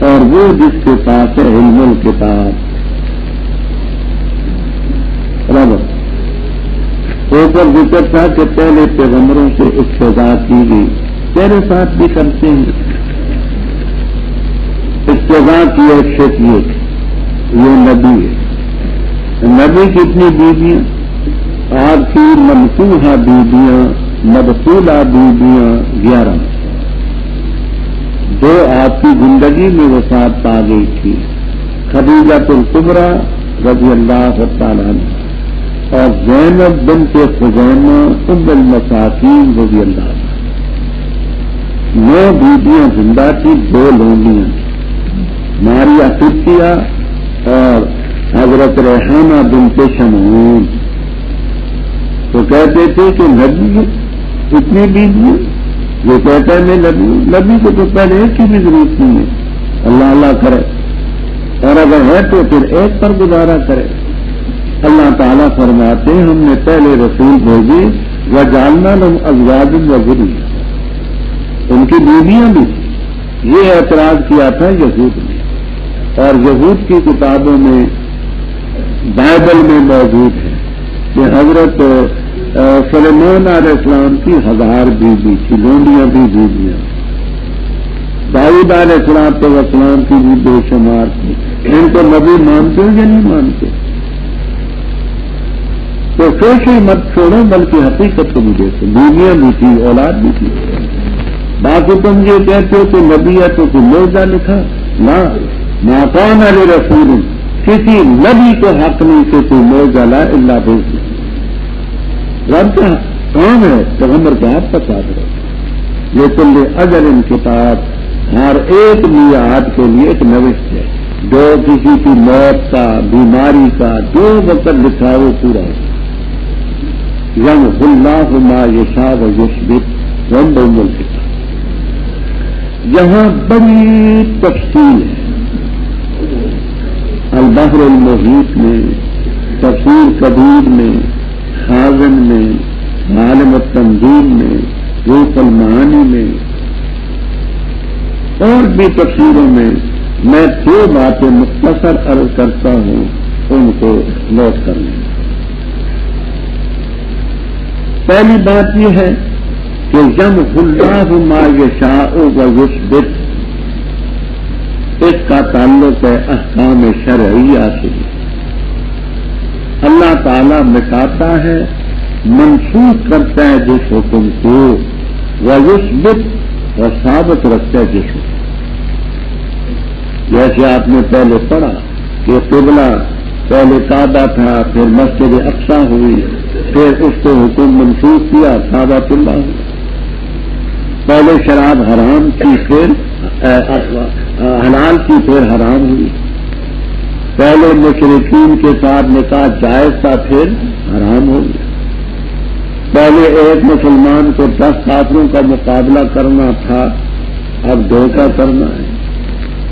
اور وہ جس کے پاس ہے علم الکتاب۔ اوپر ذکر تھا کہ پہلے پیغمبروں سے استدعا کی گئی، تیرے ساتھ بھی کرتے ہیں استدعا کی ایک شکیت، یہ نبی ہے۔ نبی کتنی بیویاں؟ آپ کی منصوحہ بیویاں، مدخولہ بیویاں 11، جو آپ کی زندگی میں وفات پا گئی تھی، خدیجہ الکبریٰ رضی اللہ تعالیٰ عنہ، اور زینب بنت خزیمہ ام المساکین رضی اللہ عنہ۔ 9 بیویاں زندہ تھی، 2 لونڈیاں، ماریہ قبطیہ اور حضرت ریحانہ بنت شمعون۔ تو کہتے تھے کہ نبی اتنی بیویاں، یہ کہتا ہے میں نبی کو تو پہلے ایک کی بھی ضرورت نہیں ہے، اللہ اللہ کرے، اور اگر ہے تو پھر ایک پر گزارا کرے۔ اللہ تعالیٰ فرماتے ہم نے پہلے رسول بھیجے وجعلنا لهم ازواجا وذرية، ان کی بیویاں بھی تھیں۔ یہ اعتراض کیا تھا یہود نے، اور یہود کی کتابوں میں بائبل میں موجود ہے کہ حضرت سلیمان علیہ السلام کی 1000 بیوی تھی، لونڈیاں بھی بیویاں، داؤد علیہ السلام کی بھی بے شمار تھی. ان کو نبی مانتے یا نہیں مانتے؟ تو سوچ ہی مت چھوڑو، بلکہ حقیقت کو بھی دیکھو. بیویاں بھی تھی، اولاد بھی تھی. باقی تم یہ کہتے ہو کہ نبی ہے تو کوئی موجزہ لکھا نہ، ناکان علی رسول، کسی نبی کو حق نہیں کہ کوئی موجزہ لا الا بھیج. رب کا کام ہے پیغمبر کے ہاتھ پر ساتھ رہے. یہ کل اجل ان کتاب، ہر ایک میعاد کے لیے ایک نوشت ہے. جو کسی کی موت کا، بیماری کا جو وقت لکھا وہ پورا ہو. یمحو اللہ ما یشاء ویثبت وعنده ام الکتاب. یہاں بڑی تفصیل ہے. البحر المحیط میں، تفسیر کبیر میں، خازن میں، عالم التنزیل میں، روح المعانی میں اور بھی تفسیروں میں میں 2 باتیں مختصر عرض کرتا ہوں، ان کو نوٹ کر لیں. پہلی بات یہ ہے کہ یمحو اللہ ما یشاء ویثبت، اس کا تعلق ہے احکام شرعیہ سے. اللہ تعالیٰ مٹاتا ہے، منسوخ کرتا ہے جس حکم کو، ویثبت اور ثابت رکھتا ہے جس حکم. جیسے آپ نے پہلے پڑھا کہ قبلہ پہلے کعبہ تھا، پھر مسجد اقصی ہوئی، پھر اس کو حکم منسوخ کیا، کعبۃ اللہ ہوا. پہلے شراب حرام کی، پھر حلال کی، پھر حرام ہوئی. پہلے مشرکین کے ساتھ نکاح جائز تھا، پھر حرام ہو گیا. پہلے ایک مسلمان کو 10 کافروں کا مقابلہ کرنا تھا، اب 2 کا کرنا ہے.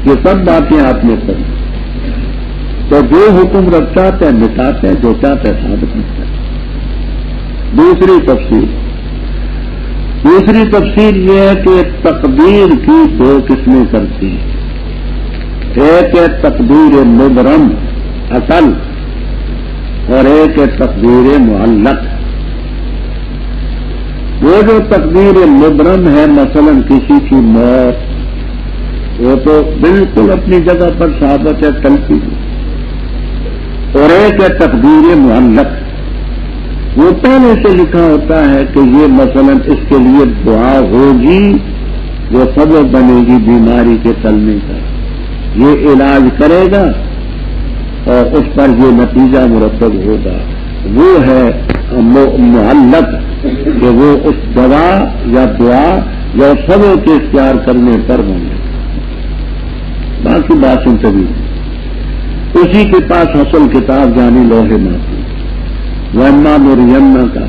یہ سب باتیں آپ نے پڑھی. تو جو حکم رکھتا ہے مٹاتا ہے، جو چاہتا ہے ثابت کرتا ہے. دوسری تفسیر یہ ہے کہ تقدیر کی 2 قسمیں کرتی ہیں. ایک ہے تقدیر مبرم اصل، اور ایک ہے تقدیر معلق. وہ جو تقدیر مبرم ہے، مثلا کسی کی موت، وہ تو بالکل اپنی جگہ پر ثابت ہے، ٹلتی ہے. اور ایک ہے تقدیر معلق، وہ پہلے سے لکھا ہوتا ہے کہ یہ مثلا اس کے لیے دعا ہوگی، وہ سبب بنے گی بیماری کے ٹلنے کا، یہ علاج کرے گا اور اس پر یہ نتیجہ مرتب ہوگا. وہ ہے معلق، کہ وہ اس دوا یا دعا یا سبب کے اختیار کرنے پر بنے. باقی باتیں کبھی اسی کے پاس اصل کتاب جانی لوہے محفوظ وَإِمَّا نُرِيَنَّكَ کا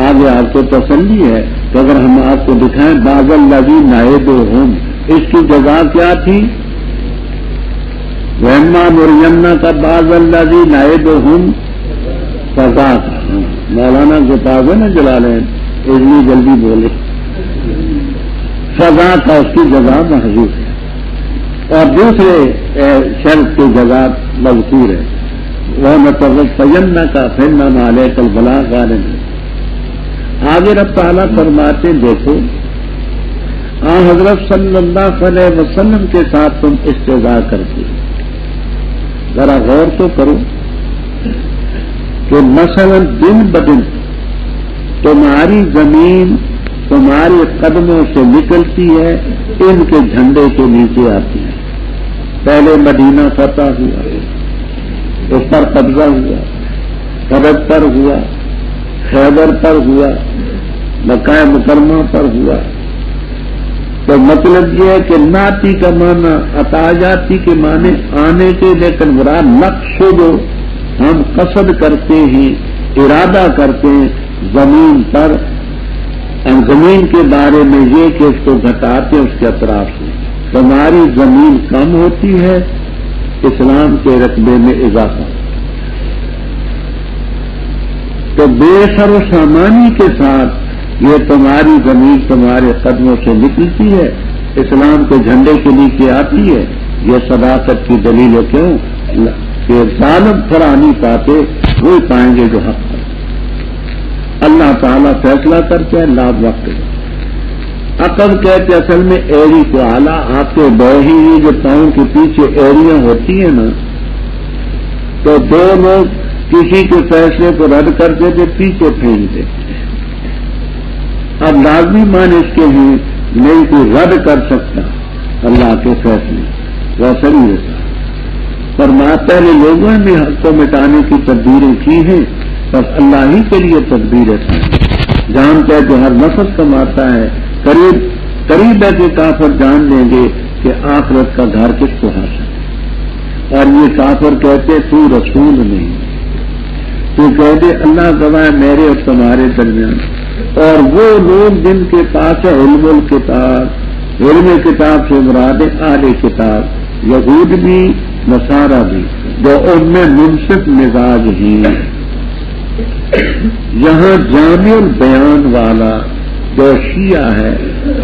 آگے آپ کو تسلی ہے کہ اگر ہم آپ کو دکھائیں بَعْضَ الَّذِي نَعِدُهُمْ، اس کی جزا کیا تھی؟ وَإِمَّا نُرِيَنَّكَ کا بَعْضَ الَّذِي نَعِدُهُمْ سزا کا. مولانا کتاب ہے نا جلالین، اس لیے جلدی بولے. سزا کا اس کی جزا محضوب ہے، اور دوسرے شرط کی جزا مذکور ہے. وہ نتوفینہ کا فإنما علیک البلاغ غالب ہے. آگے رب تعالیٰ فرماتے دیکھو حضرت صلی اللہ علیہ وسلم کے ساتھ تم استہزاء کرتے، ذرا غور تو کرو کہ مثلا دن بدن تمہاری زمین تمہارے قدموں سے نکلتی ہے، ان کے جھنڈے کے نیچے آتی ہے. پہلے مدینہ فتح ہوا، اس پر قبضہ ہوا، قبض پر ہوا، خیبر پر ہوا، مکہ مکرمہ پر ہوا. تو مطلب یہ ہے کہ ناتی کا معنی عطاجاتی کے معنی آنے کے، لیکن مراد نقش جو ہم قصد کرتے ہیں، ارادہ کرتے ہیں زمین پر، زمین کے بارے میں یہ کہ اس کو گھٹاتے اس کے اطراف سے. تمہاری زمین کم ہوتی ہے، اسلام کے رقبے میں اضافہ. تو بے سر و سامانی کے ساتھ یہ تمہاری زمین تمہارے قدموں سے نکلتی ہے، اسلام کے جھنڈے کے نیچے آتی ہے. یہ صداقت کی دلیل ہے. کیوں؟ کہ ظالم پھرا نہیں پاتے وہی پائیں گے جو حق ہے. اللہ تعالیٰ فیصلہ کرتے ہیں لا وقت. عقب کہتے اصل میں ایڑی کو آلہ آپ کے بہی جو پاؤں کے پیچھے ایڑیاں ہوتی ہیں نا تو دو لوگ کسی کے فیصلے کو رد کرتے تھے پیچھے پھینکتے. اب لازمی مان اس کے ہیں نہیں کوئی رد کر سکتا اللہ کے فیصلے ویسا نہیں ہوتا. فرماتا ہے لوگوں نے حق کو مٹانے کی تدبیریں کی ہیں بس اللہ ہی کے لیے تدبیریں ہیں. جانتا ہے جو ہر نفس کماتا ہے قریب ہے کہ کافر جان لیں گے کہ آخرت کا گھر کس کو حاصل ہے. اور یہ کافر کہتے تو رسول نہیں تو کہتے اللہ گواہ میرے اور تمہارے درمیان. اور وہ لوگ جن کے پاس ہے علم کتاب سے مراد اہل کتاب یہود بھی نصارہ بھی جو ان میں منصف مزاج ہی. یہاں جامع البیان والا جو شیعہ ہے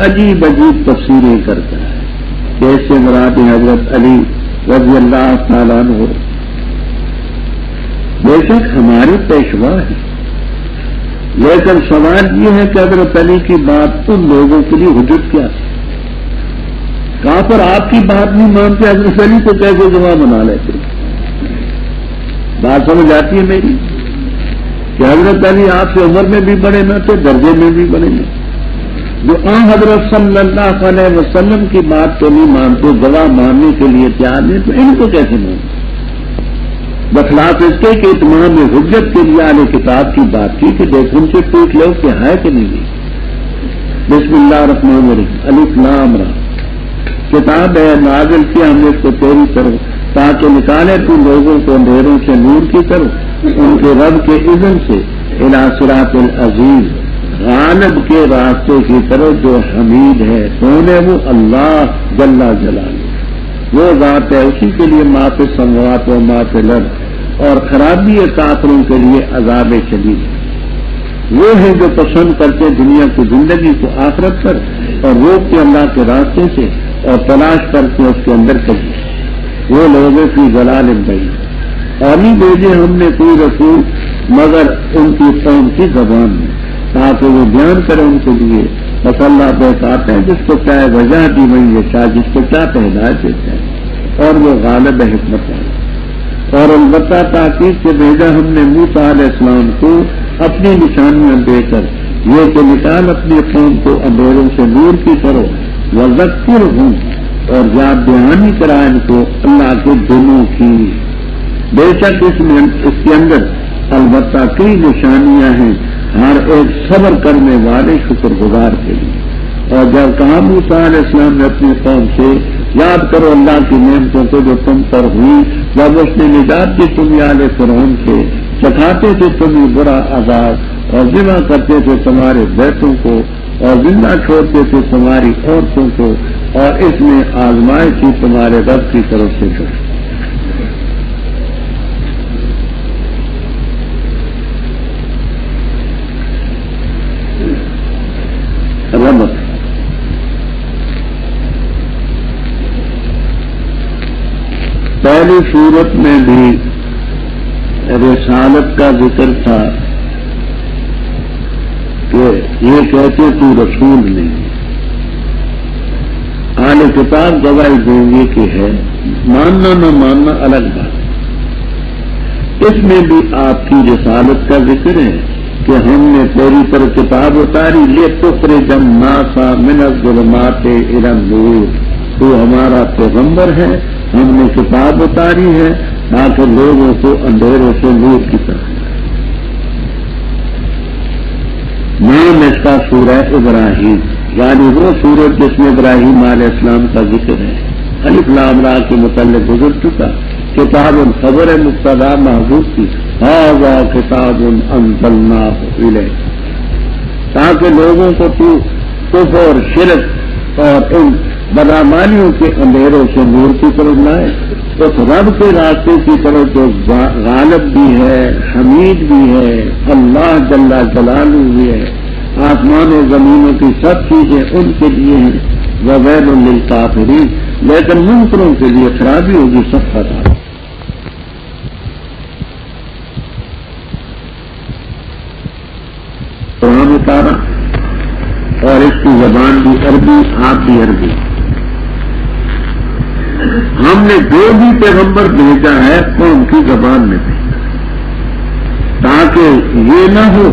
عجیب عجیب تفسیریں کرتا ہے جیسے مراد حضرت علی رضی اللہ تعالیٰ عنہ بے شک ہمارے پیشوا ہے لیکن سوال یہ ہے کہ حضرت علی کی بات ان لوگوں کے لیے حجت کیا ہے. کافر آپ کی بات نہیں مانتے حضرت علی کو کیسے جواب بنا لیتے. بات سمجھ آتی ہے میری کہ حضرت علی آپ سے عمر میں بھی بڑے نہ تھے درجے میں بھی بڑے نہ. جو حضرت صلی اللہ علیہ وسلم کی بات کو نہیں مانتے گواہ ماننے کے لیے تیار نہیں تو ان کو کیسے مانتے. بخلاف اس کے کہ اتمام حجت کے لیے اہل کتاب کی بات کی کہ دیکھ ان سے پوچھ لو کہ ہے کہ نہیں. بسم اللہ الرحمن الرحیم الف لام را کتاب ہے نازل کیا ہم نے اس کو تیری طرف تاکہ نکالے تو لوگوں کو اندھیروں سے نور کی طرف ان کے رب کے اذن سے الی صراط العزیز غالب کے راستے کی طرف جو حمید ہے کون ہے وہ اللہ جل جلالہ. وہ ذات ہے اسی کے لیے ما فی السماوات و ما فی الارض. اور خرابی ہے کافروں کے لیے عذاب شدید. وہ ہیں جو پسند کرتے دنیا کی زندگی کو آخرت پر اور روکتے اللہ کے راستے سے اور تلاش کرتے اس کے اندر کبھی. وہ لوگ فی ضلال بعید. اور نہیں بھیجے ہم نے کوئی رسول مگر ان کی قوم کی زبان میں تاکہ وہ بیان کرے ان کے لیے. بس اللہ بہتاتا ہے جس کو چاہے وجہ دی وہی ہے چاہے جس کو چاہتے ہدایت دیتا ہے اور وہ غالب حکمت ہے. اور البتہ تاکید سے بھیجا ہم نے موسیٰ علیہ السلام کو اپنی نشانیاں دے کر یہ کہ نکال اپنی قوم کو اندھیروں سے نور کی طرف وذکرہم اور یاد دہانی کرا ان کو اللہ کے دنوں کی. بے شک اس کے اندر البتہ کئی نشانیاں ہیں ہر ایک صبر کرنے والے شکر گزار کے لیے. اور جب کہا موسیٰ علیہ السلام نے اپنی قوم سے یاد کرو اللہ کی نعمتوں کو جو تم پر ہوئی جب اس نے نجات دی تم آل فرعون سے چکھاتے تھے تمہیں برا عذاب اور ذبح کرتے تھے تمہارے بیٹوں کو اور زندہ چھوڑتے تھے تمہاری عورتوں کو اور اس میں آزمائش تھی تمہارے رب کی طرف سے جو رب. پہلی صورت میں بھی رسالت کا ذکر تھا کہ یہ کہتے تو رسول نہیں. اہل کتاب گواہی دیں گے کہ ہے ماننا نہ ماننا الگ بات. اس میں بھی آپ کی رسالت کا ذکر ہے کہ ہم نے تیری پر کتاب اتاری لِتُخْرِجَ النَّاسَ مِنَ الظُّلُمَاتِ إِلَى النُّورِ. تو ہمارا پیغمبر ہے ہم نے کتاب اتاری ہے تاکہ لوگوں کو اندھیروں سے نور کی طرف. نام اس کا سورہ ابراہیم یعنی وہ سورت جس میں ابراہیم علیہ السلام کا ذکر ہے. الف لام را کے متعلق گزر چکا. کتاب خبر مبتدا محذوف کی ھذا کتاب انزلناہ الیک تاکہ لوگوں کو کفر اور شرک اور ان بدعمالیوں کے اندھیروں سے نور کی طرف لائے. اس رب کے راستے کی طرف جو غالب بھی ہے حمید بھی ہے اللہ جل جلالہ بھی ہے. آسمان و زمینوں کی سب چیزیں ان کے لیے ہیں. وویل للکافرین لیکن منکروں کے لیے خرابی ہوگی سب خطا. زبان بھی عربی، آپ بھی عربی. ہم نے جو بھی پیغمبر بھیجا ہے قوم کی زبان میں بھی، تاکہ یہ نہ ہو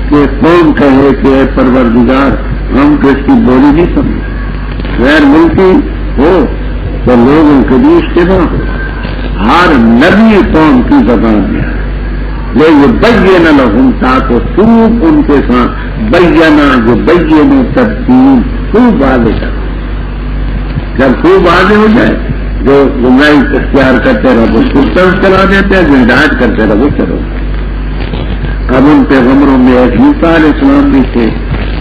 کہ قوم کہے کہ اے پروردگار ہم تو اس کی بولی نہیں سمجھے. غیر ملکی ہو تو لوگوں کے لیے اجتماع ہو. ہر نبی قوم کی زبان میں ہے. لیکن بینا لہم تاکہ خوب ان کے ساتھ بینا جو بینا تبدیل خوب واضح کر. جب خوب واضح ہو جائے جو گمراہی اختیار کرتے رہو اس کو طرف چلا دیتے ہیں، جو ہدایت کرتے رہو چلو. اب ان پیغمبروں میں ایک موسیٰ علیہ السلام بھی تھے،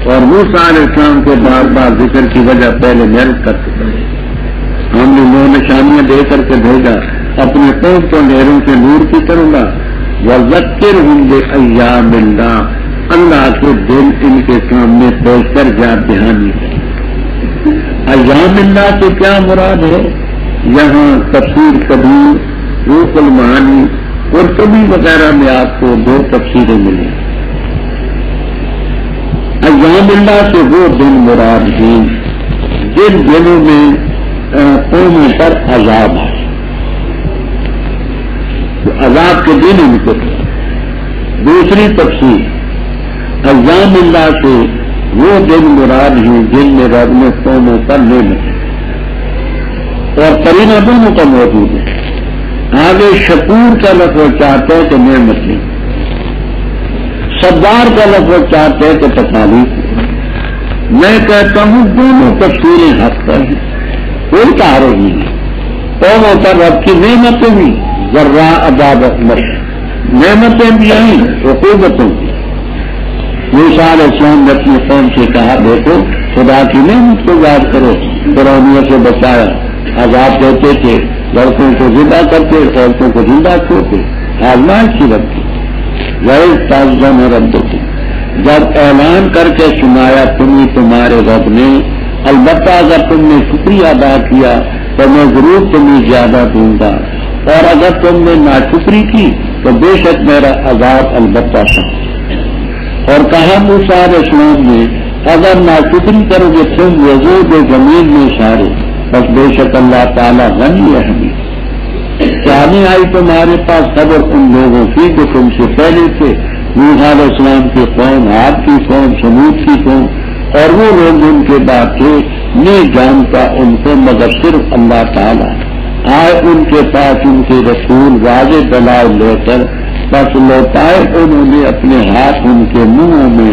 اور موسیٰ علیہ السلام کے بار بار ذکر کی وجہ پہلے مرض کر چکے. ہم نے نو نشانیاں دے کر کے بھیجا اپنے قوم کو نہروں سے نور کی کروں گا. وَذَكِّرْهُمْ بِأَيَّامِ اللَّهِ، اللہ کے دن ان کے سامنے پیش کر یاد دہانی ہے. ایام اللہ سے کیا مراد ہے؟ یہاں تفسیر کبیر، روح المعانی اور کبھی وغیرہ میں آپ کو دو تفسیریں ملی. ایام اللہ سے وہ دن مراد ہیں جن دنوں میں قوموں پر عذاب ہے. عذاب کے دن ان کو. دوسری تفسیر ایام اللہ سے وہ دن مراد ہیں جن میں رب نے قوموں پر نعمت اور قرینہ دونوں کا موجود ہے. آگے شکور کا لفظ چاہتے ہیں کہ نعمت نہیں، صبار کا لفظ چاہتے ہیں کہ تکالیف. میں کہتا ہوں دونوں تفسیریں حق پر ہیں، کوئی تعارض نہیں ہے. قوموں پر رب کی نعمتیں بھی ذرا عذاب اکبر، نعمتیں بھی آئیں عقوبتوں کی. موسیٰ علیہ السلام نے اپنی قوم سے کہا دیکھو خدا کی نعمت کو یاد کرو. فرعونیوں سے بچایا، عذاب دیتے تھے، لڑکوں کو زندہ کرتے، عورتوں کو زندہ چھوڑتے، آزمائش کی رکھتی. غیر تازہ رب کو جب اعلان کر کے سنایا تمہیں تمہارے رب نے، البتہ اگر تم نے شکریہ ادا کیا تو میں ضرور تمہیں زیادہ دوں گا، اور اگر تم نے ناشکری کی تو بے شک میرا عذاب البتہ تھا. اور کہا موسیٰ علیہ السلام نے اگر ناشکری کرو گے تم وجود زمین میں سارے، بس بے شک اللہ تعالیٰ غنی ہے حمید. کیا نہیں آئی تمہارے پاس خبر ان لوگوں کی جو تم سے پہلے تھے؟ موسیٰ علیہ السلام کی قوم، آپ کی قوم، سمود کی قوم، اور وہ لوگ ان کے بعد تھے. نہیں جانتا ان کو مگر صرف اللہ تعالیٰ. آئے ان کے پاس ان کے رسول واضح دلائل لے کر، بس لوٹائے انہوں نے اپنے ہاتھ ان کے منہوں میں،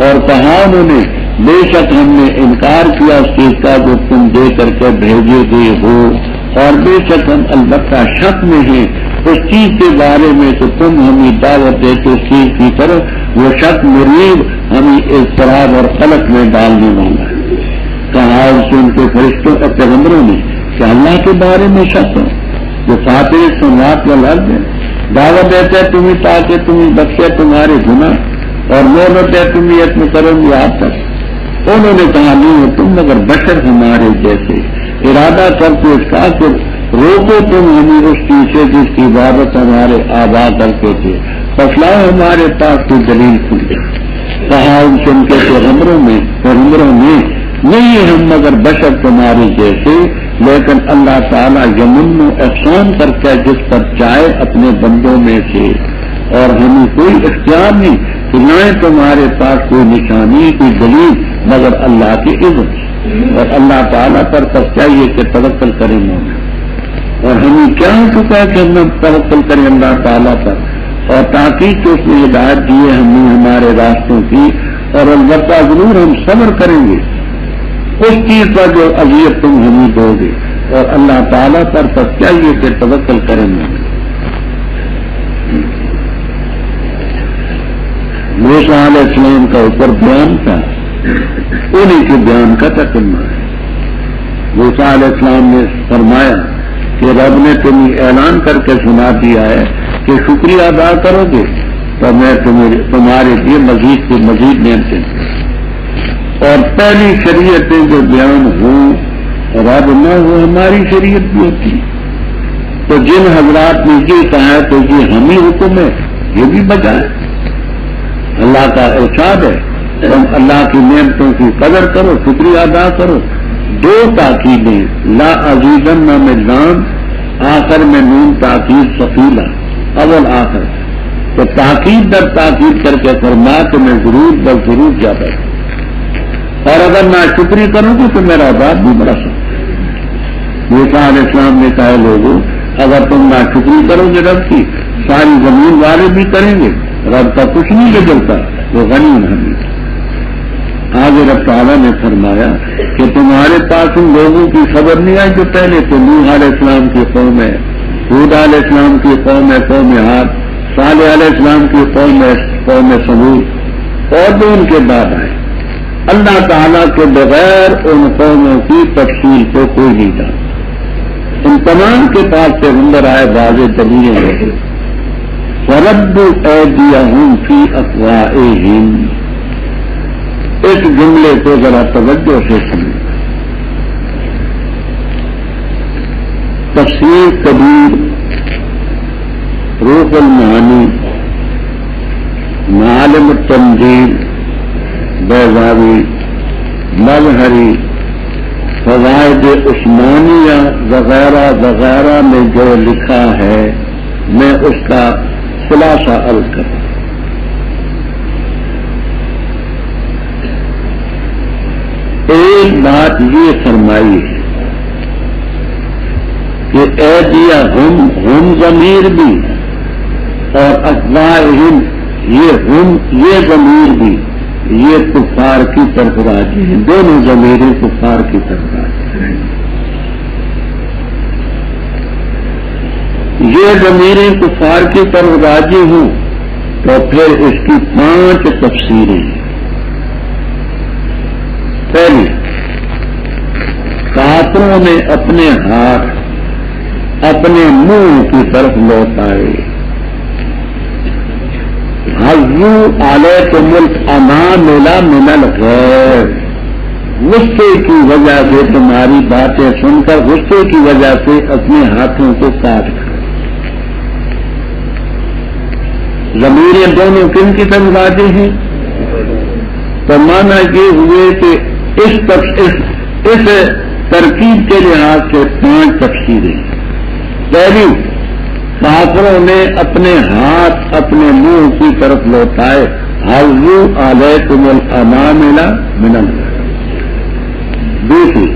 اور کہا انہوں نے بے شک ہم نے انکار کیا اس چیز کا جو تم دے کر کے بھیجے گئے ہو، اور بے شک ہم البتہ شک میں ہیں اس چیز کے بارے میں تو تم ہمیں دعوت دیتے اس چیز کی طرف، وہ شک مریب ہمیں اضطراب اور قلق میں ڈالنے والا ہے. کہا اسے ان کے فرشتوں اور پیغمبروں نے کہ اللہ کے بارے میں شک ہو جو فاتح سماعت و لفظ ہے. دعوت دیتے تمہیں تاکہ تمہیں بخشے تمہارے گناہ، اور محنت ہے تمہیں یتن کرو یاد تک. انہوں نے کہا نہیں ہو تم مگر بشر ہمارے جیسے، ارادہ کرتے اس کا کہ روکو تم ہمیں اس چیز سے جس کی عبادت ہمارے آبا کرتے تھے، فصلاؤ ہمارے پاس کی دلیل کھلے. کہا ان سے ان کے پیغمبروں نے نہیں ہم مگر بشر تمہارے جیسے، لیکن اللہ تعالیٰ یمن و احسان کرتا ہے جس پر چاہے اپنے بندوں میں سے، اور ہمیں کوئی اختیار نہیں کہ نہ تمہارے پاس کوئی نشانی کوئی دلیل مگر اللہ کی عزت. اور اللہ تعالیٰ پر تب چاہیے کہ توکل کریں مومن. اور ہمیں کیا ہو چکا ہے کہ ہم توکل کریں اللہ تعالیٰ پر، اور تاکہ کہ اس نے ہدایت دی ہے ہمیں ہمارے راستوں کی، اور البتہ ضرور ہم صبر کریں گے اس چیز پر جو اذیت تم ہمیں دو گے، اور اللہ تعالیٰ پر تب چاہیے کہ توکل کریں مومن. موسیٰ علیہ السلام کا اوپر بیان تھا، انہیں کے بیان کا تکمہ ہے. موسیٰ علیہ السلام نے فرمایا کہ رب نے تمہیں اعلان کر کے سنا دیا ہے کہ شکریہ ادا کرو گے تو میں تمہارے لیے مزید سے مزید نعمتیں. اور پہلی شریعتیں جو بیان ہوں رب نہ ہو ہماری شریعت بھی ہوتی. تو جن حضرات نے یہ کہا ہے تو یہ ہم ہی حکم ہے، یہ بھی بجائے اللہ کا ارشاد ہے تم اللہ کی نعمتوں کی قدر کرو، شکریہ ادا کرو. دو تاکیدیں، لا عزیزن میں لام، آخر میں نون تاکید ثقیلہ، اول آخر. تو تاکید در تاکید کر کے فرما کہ میں ضرور جاتا ہوں، اور اگر نہ شکری کروں گی تو میرا عذاب بھی بڑا سخت. موسیٰ علیہ السلام نے کہا لوگوں اگر تم نہ شکری کرو گے رب کی، ساری زمین والے بھی کریں گے، رب کا کچھ نہیں بدلتا، وہ غنی حمید. آگے رب تعالیٰ نے فرمایا کہ تمہارے پاس ان لوگوں کی خبر نہیں آئی جو پہلے تو نوح علیہ السلام کی قوم ہے، ہود علیہ السلام کی قوم ہے قوم عاد، صالح علیہ السلام کی قوم ہے قوم ثمود، اور جو ان کے بعد آئے. اللہ تعالیٰ کے بغیر ان قوموں کی تفصیل کو کوئی نہیں جانتا. ان تمام کے پاس سے اندر آئے واضح دلیلیں ہیں. وَرَدُّوا أَيْدِيَهُمْ فِي أَفْوَاهِهِمْ، اس جملے کو ذرا توجہ سے سنیں. تفسیر کبیر، روح المعانی، معالم التنزیل، بیضاوی، مظہری، فوائد عثمانیہ وغیرہ وغیرہ میں جو لکھا ہے میں اس کا خلاصہ عرض کروں. ایک بات یہ فرمائی ہے کہ ایدیہم ضمیر بھی اور افواہہم یہ ضمیر بھی یہ کفار کی طرف راجی ہیں، دونوں ضمیریں کفار کی طرف راجی ہیں. یہ ضمیریں کفار کی طرف راجی ہوں تو پھر اس کی 5 تفسیریں ہیں. پہلی، کافروں نے اپنے ہاتھ اپنے منہ کی طرف لوٹائے. حضو علیکم الامامل من الغیظ، غصے کی وجہ سے تمہاری باتیں سن کر غصے کی وجہ سے اپنے ہاتھوں کو کاٹ کر. ضمیریں دونوں کن کی طرف راجی ہیں؟ تو مانا یہ ہوئے کہ اس ترکیب کے لحاظ سے 5 تفسیریں. پہلی، کافروں نے اپنے ہاتھ اپنے منہ کی طرف لوٹائے. حضو علیکم الامامل من الغیظ. دوسری،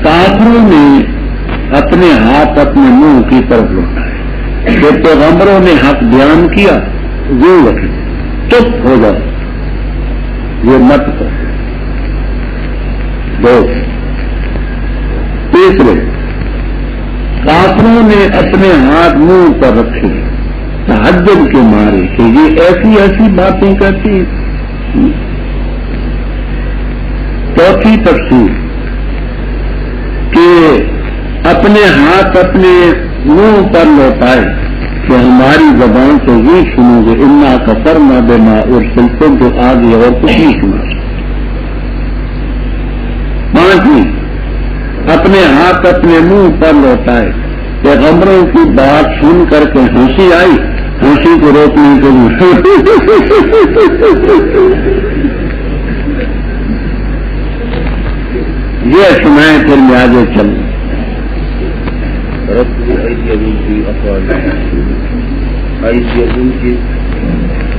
کافروں نے اپنے ہاتھ اپنے منہ کی طرف لوٹائے. جو پیغمبروں نے حق بیان کیا وہ رکھے، چپ ہو جاؤ، یہ مت کرو. دو، تیسرے، کافروں نے اپنے ہاتھ منہ پر رکھے تعجب کے مارے کہ یہ ایسی باتیں کرتی. چوتھی تفسیر کہ اپنے ہاتھ اپنے منہ پر لوٹائے کہ ہماری زبان سے یہ سنو گے انا کفرنا بما ارسلتم، جو آگے اور کچھ نہیں سنا. پانچویں، اپنے ہاتھ اپنے منہ پر لوٹائے. پیغمبروں کی بات سن کر کے ہنسی آئی، ہنسی کو روکنے کے لیے یہ سنائیں پھر میں آگے چلوں.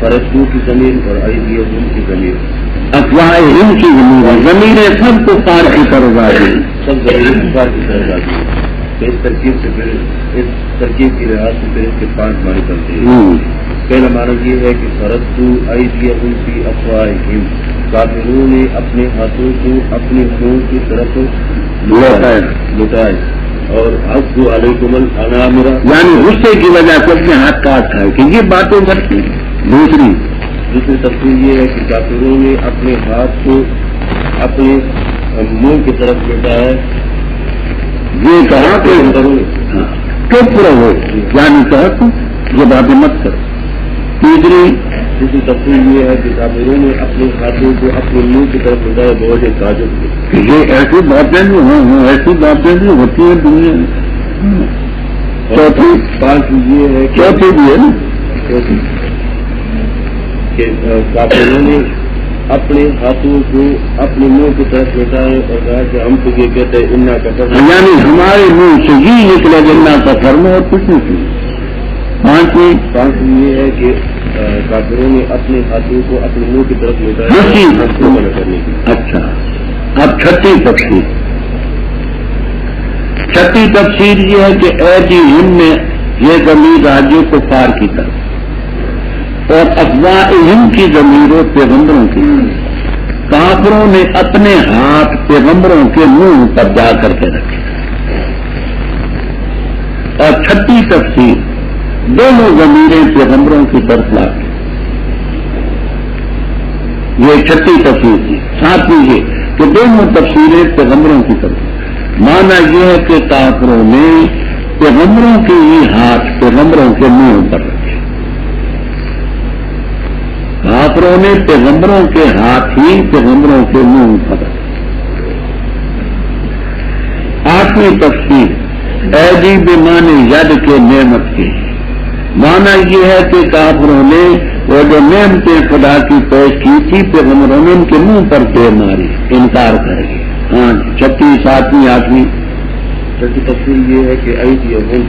فرسو کی زمین اور ایدیہم کی زمین، افواہہم کی زمین، زمینیں سب کفار کی طرف راجی، سب زمینیں کفار کی طرف راجی. تو اس ترکیب کے لحاظ سے پھر اس کے 5 معنی کرتے ہیں. پہلا معنی یہ ہے کہ فرسو ایدیہم فی افواہہم، کافروں نے اپنے ہاتھوں کو اپنے منہ کی طرف لوٹائے. اور حضو علیکم الانامل، یعنی غصے کی وجہ سے اپنے ہاتھ کاٹ کھائے کہ یہ باتیں کرتی. دوسری تفصیل یہ ہے کہ کافروں نے اپنے ہاتھ کو اپنے منہ کی طرف لوٹایا. یہ کہا کہ چپ رہو، یعنی کہا یہ باتیں مت کرو. تیسری تفصیل یہ ہے کہ کافروں نے اپنے ہاتھوں کو اپنے منہ کی طرف لوٹایا بہت تعجب. یہ ایسی باتیں جو ایسی باتیں جو ہوتی ہیں دنیا میں. چوتھی بات یہ ہے چوتھی بھی ہے نا، کہ کافروں نے اپنے ہاتھوں کو اپنے منہ کی طرف لٹائے اور کہا کہ ہم تو یہ کہتے ہیں انا کا فرم، یعنی ہمارے منہ سے یہ نکلے جنا کا فرم اور کچھ نہیں. پانچویں یہ ہے کہ کافروں نے اپنے ہاتھوں کو اپنے منہ کی طرف لٹائے کرنے کی. اچھا، اب چھٹی تفسیر یہ ہے کہ اے جی ہم نے یہ ضمیر راجیوں کو پار کی طرف اور افواہہم کی ضمیروں پیغمبروں کی. کافروں نے اپنے ہاتھ پیغمبروں کے منہ پر جا کر کے رکھے. اور چھٹی تفسیر دونوں ضمیریں پیغمبروں کی طرف لا کے، یہ چھٹی تفسیر تھی. ساتویں یہ کہ دونوں تفسیریں پیغمبروں کی طرف. مانا یہ ہے کہ کافروں نے پیغمبروں کے ہی ہاتھ پیغمبروں کے منہ پر رکھے. کافروں نے پیغمبروں کے ہاتھ ہی پیغمبروں کے منہ پر رکھے. آٹھویں تفسیر ایدی بمانے ید کے نعمت کی. مانا یہ ہے کہ کافروں نے وہ جو نعمتیں خدا کی پیش کی تھی پیغمبروں نے ان کے منہ پر دے ماری، انکار کرے گی. ہاں، چھٹی، ساتویں، آٹھویں. چھٹی تفصیل یہ ہے کہ ایدیہم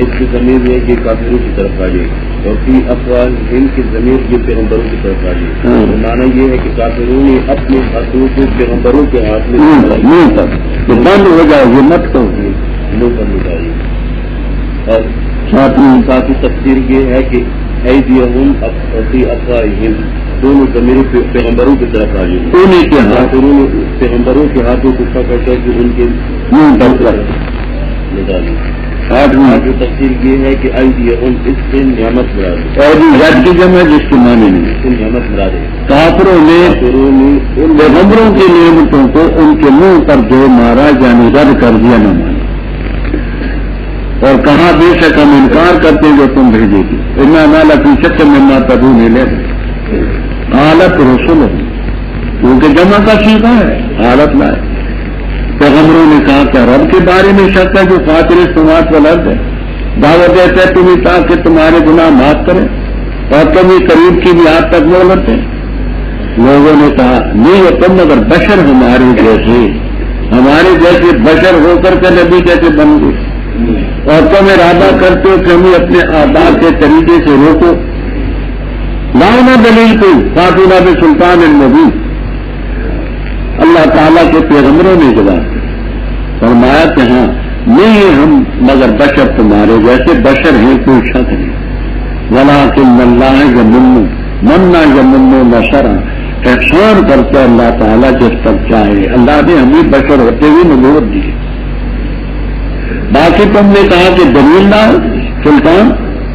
اس کی ضمیر ہے یہ کافروں کی طرف آ جائے گی اور فی افواہہم کی ضمیر یہ پیغمبروں کی طرف آ جائے گی. مانا یہ ہے کہ کافروں نے اپنے ہاتھوں کو پیغمبروں کے ہاتھ میں منہ پر بند ہو جائے یہ مت کرو، منہ پر لٹائیے. اور ساتویں تفسیر یہ ہے کہ ایدیہم فی افواہہم دونوں ضمیر پیغمبروں کی طرف آ جائے گی. کافروں نے پیغمبروں کے ہاتھوں کو پکڑ کر کے ان کے منہ پر لٹا دی. آٹھویں جو تفسیر یہ ہے کہ ایدیہم اس سے نعمت مراد ہے. ید کی جمع جس کے معنی نہیں. اس سے نعمت مراد ہے. کافروں نے پیغمبروں کی نعمتوں کو ان کے منہ پر جو مارا یعنی رد کر دیا نہ مانا. اور کہاں بے شک ہم انکار کرتے جو تم بھیجے گی. انا فی شک مما تدعون الیہ حالت رسول کیونکہ جمع کا سیدھا ہے حالت لائے. پیغمبروں نے کہا کہ رب کے بارے میں شک ہے جو فاطر السماوات والارض ہے. دعوت دیتے تمہیں تاکہ تمہارے گناہ معاف کرے اور تمہیں قریب کی بھی آپ تک مہلت ہے. لوگوں نے کہا نہیں تم اگر بشر ہمارے جیسے بشر ہو کر کے نبی کیسے بن گئے اور تم ارادہ کرتے ہو کہ ہمیں اپنے آباد کے طریقے سے روکو. لاؤنا دلیل کو فاتونا بسلطان المبین. اللہ تعالیٰ کے پیغمبروں نے جواب فرمایا کہ ہاں نہیں ہم مگر بشر تمہارے جیسے بشر ہیں کوئی شک نہیں. ولیکن اللہ منا یمن نشرا احسان کرتا اللہ تعالیٰ جس پر چاہے. اللہ نے ہمیں بشر ہوتے ہوئے نبوت دی. باقی تم نے کہا کہ دلیل لاؤ سلطان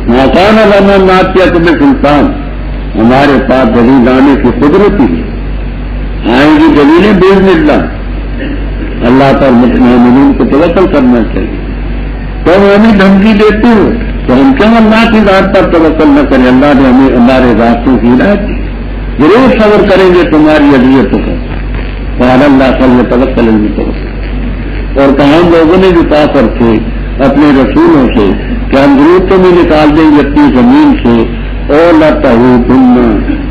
مکان علامہ نات کیا تمہیں سلطان ہمارے پاس دلیل لانے کی قدرت ہی آئیں گی دلیلیں باذن اللہ. اللہ پر مومنین کو توکل کرنا چاہیے. تم ہمیں دھمکی دیتے ہو تو ہم کیوں اللہ کی ذات پر توکل نہ کریں. اللہ نے ہمیں ہمارے راستوں کی ہدایت دی. ضرور صبر کریں گے تمہاری اذیتوں کو. وعلی اللہ فلیتوکل المتوکلون. اور کہاں لوگوں نے جو کافر تھے اپنے رسولوں سے کہ ہم ضرور تمہیں نکال دیں گے اپنی زمین سے اور لتعودن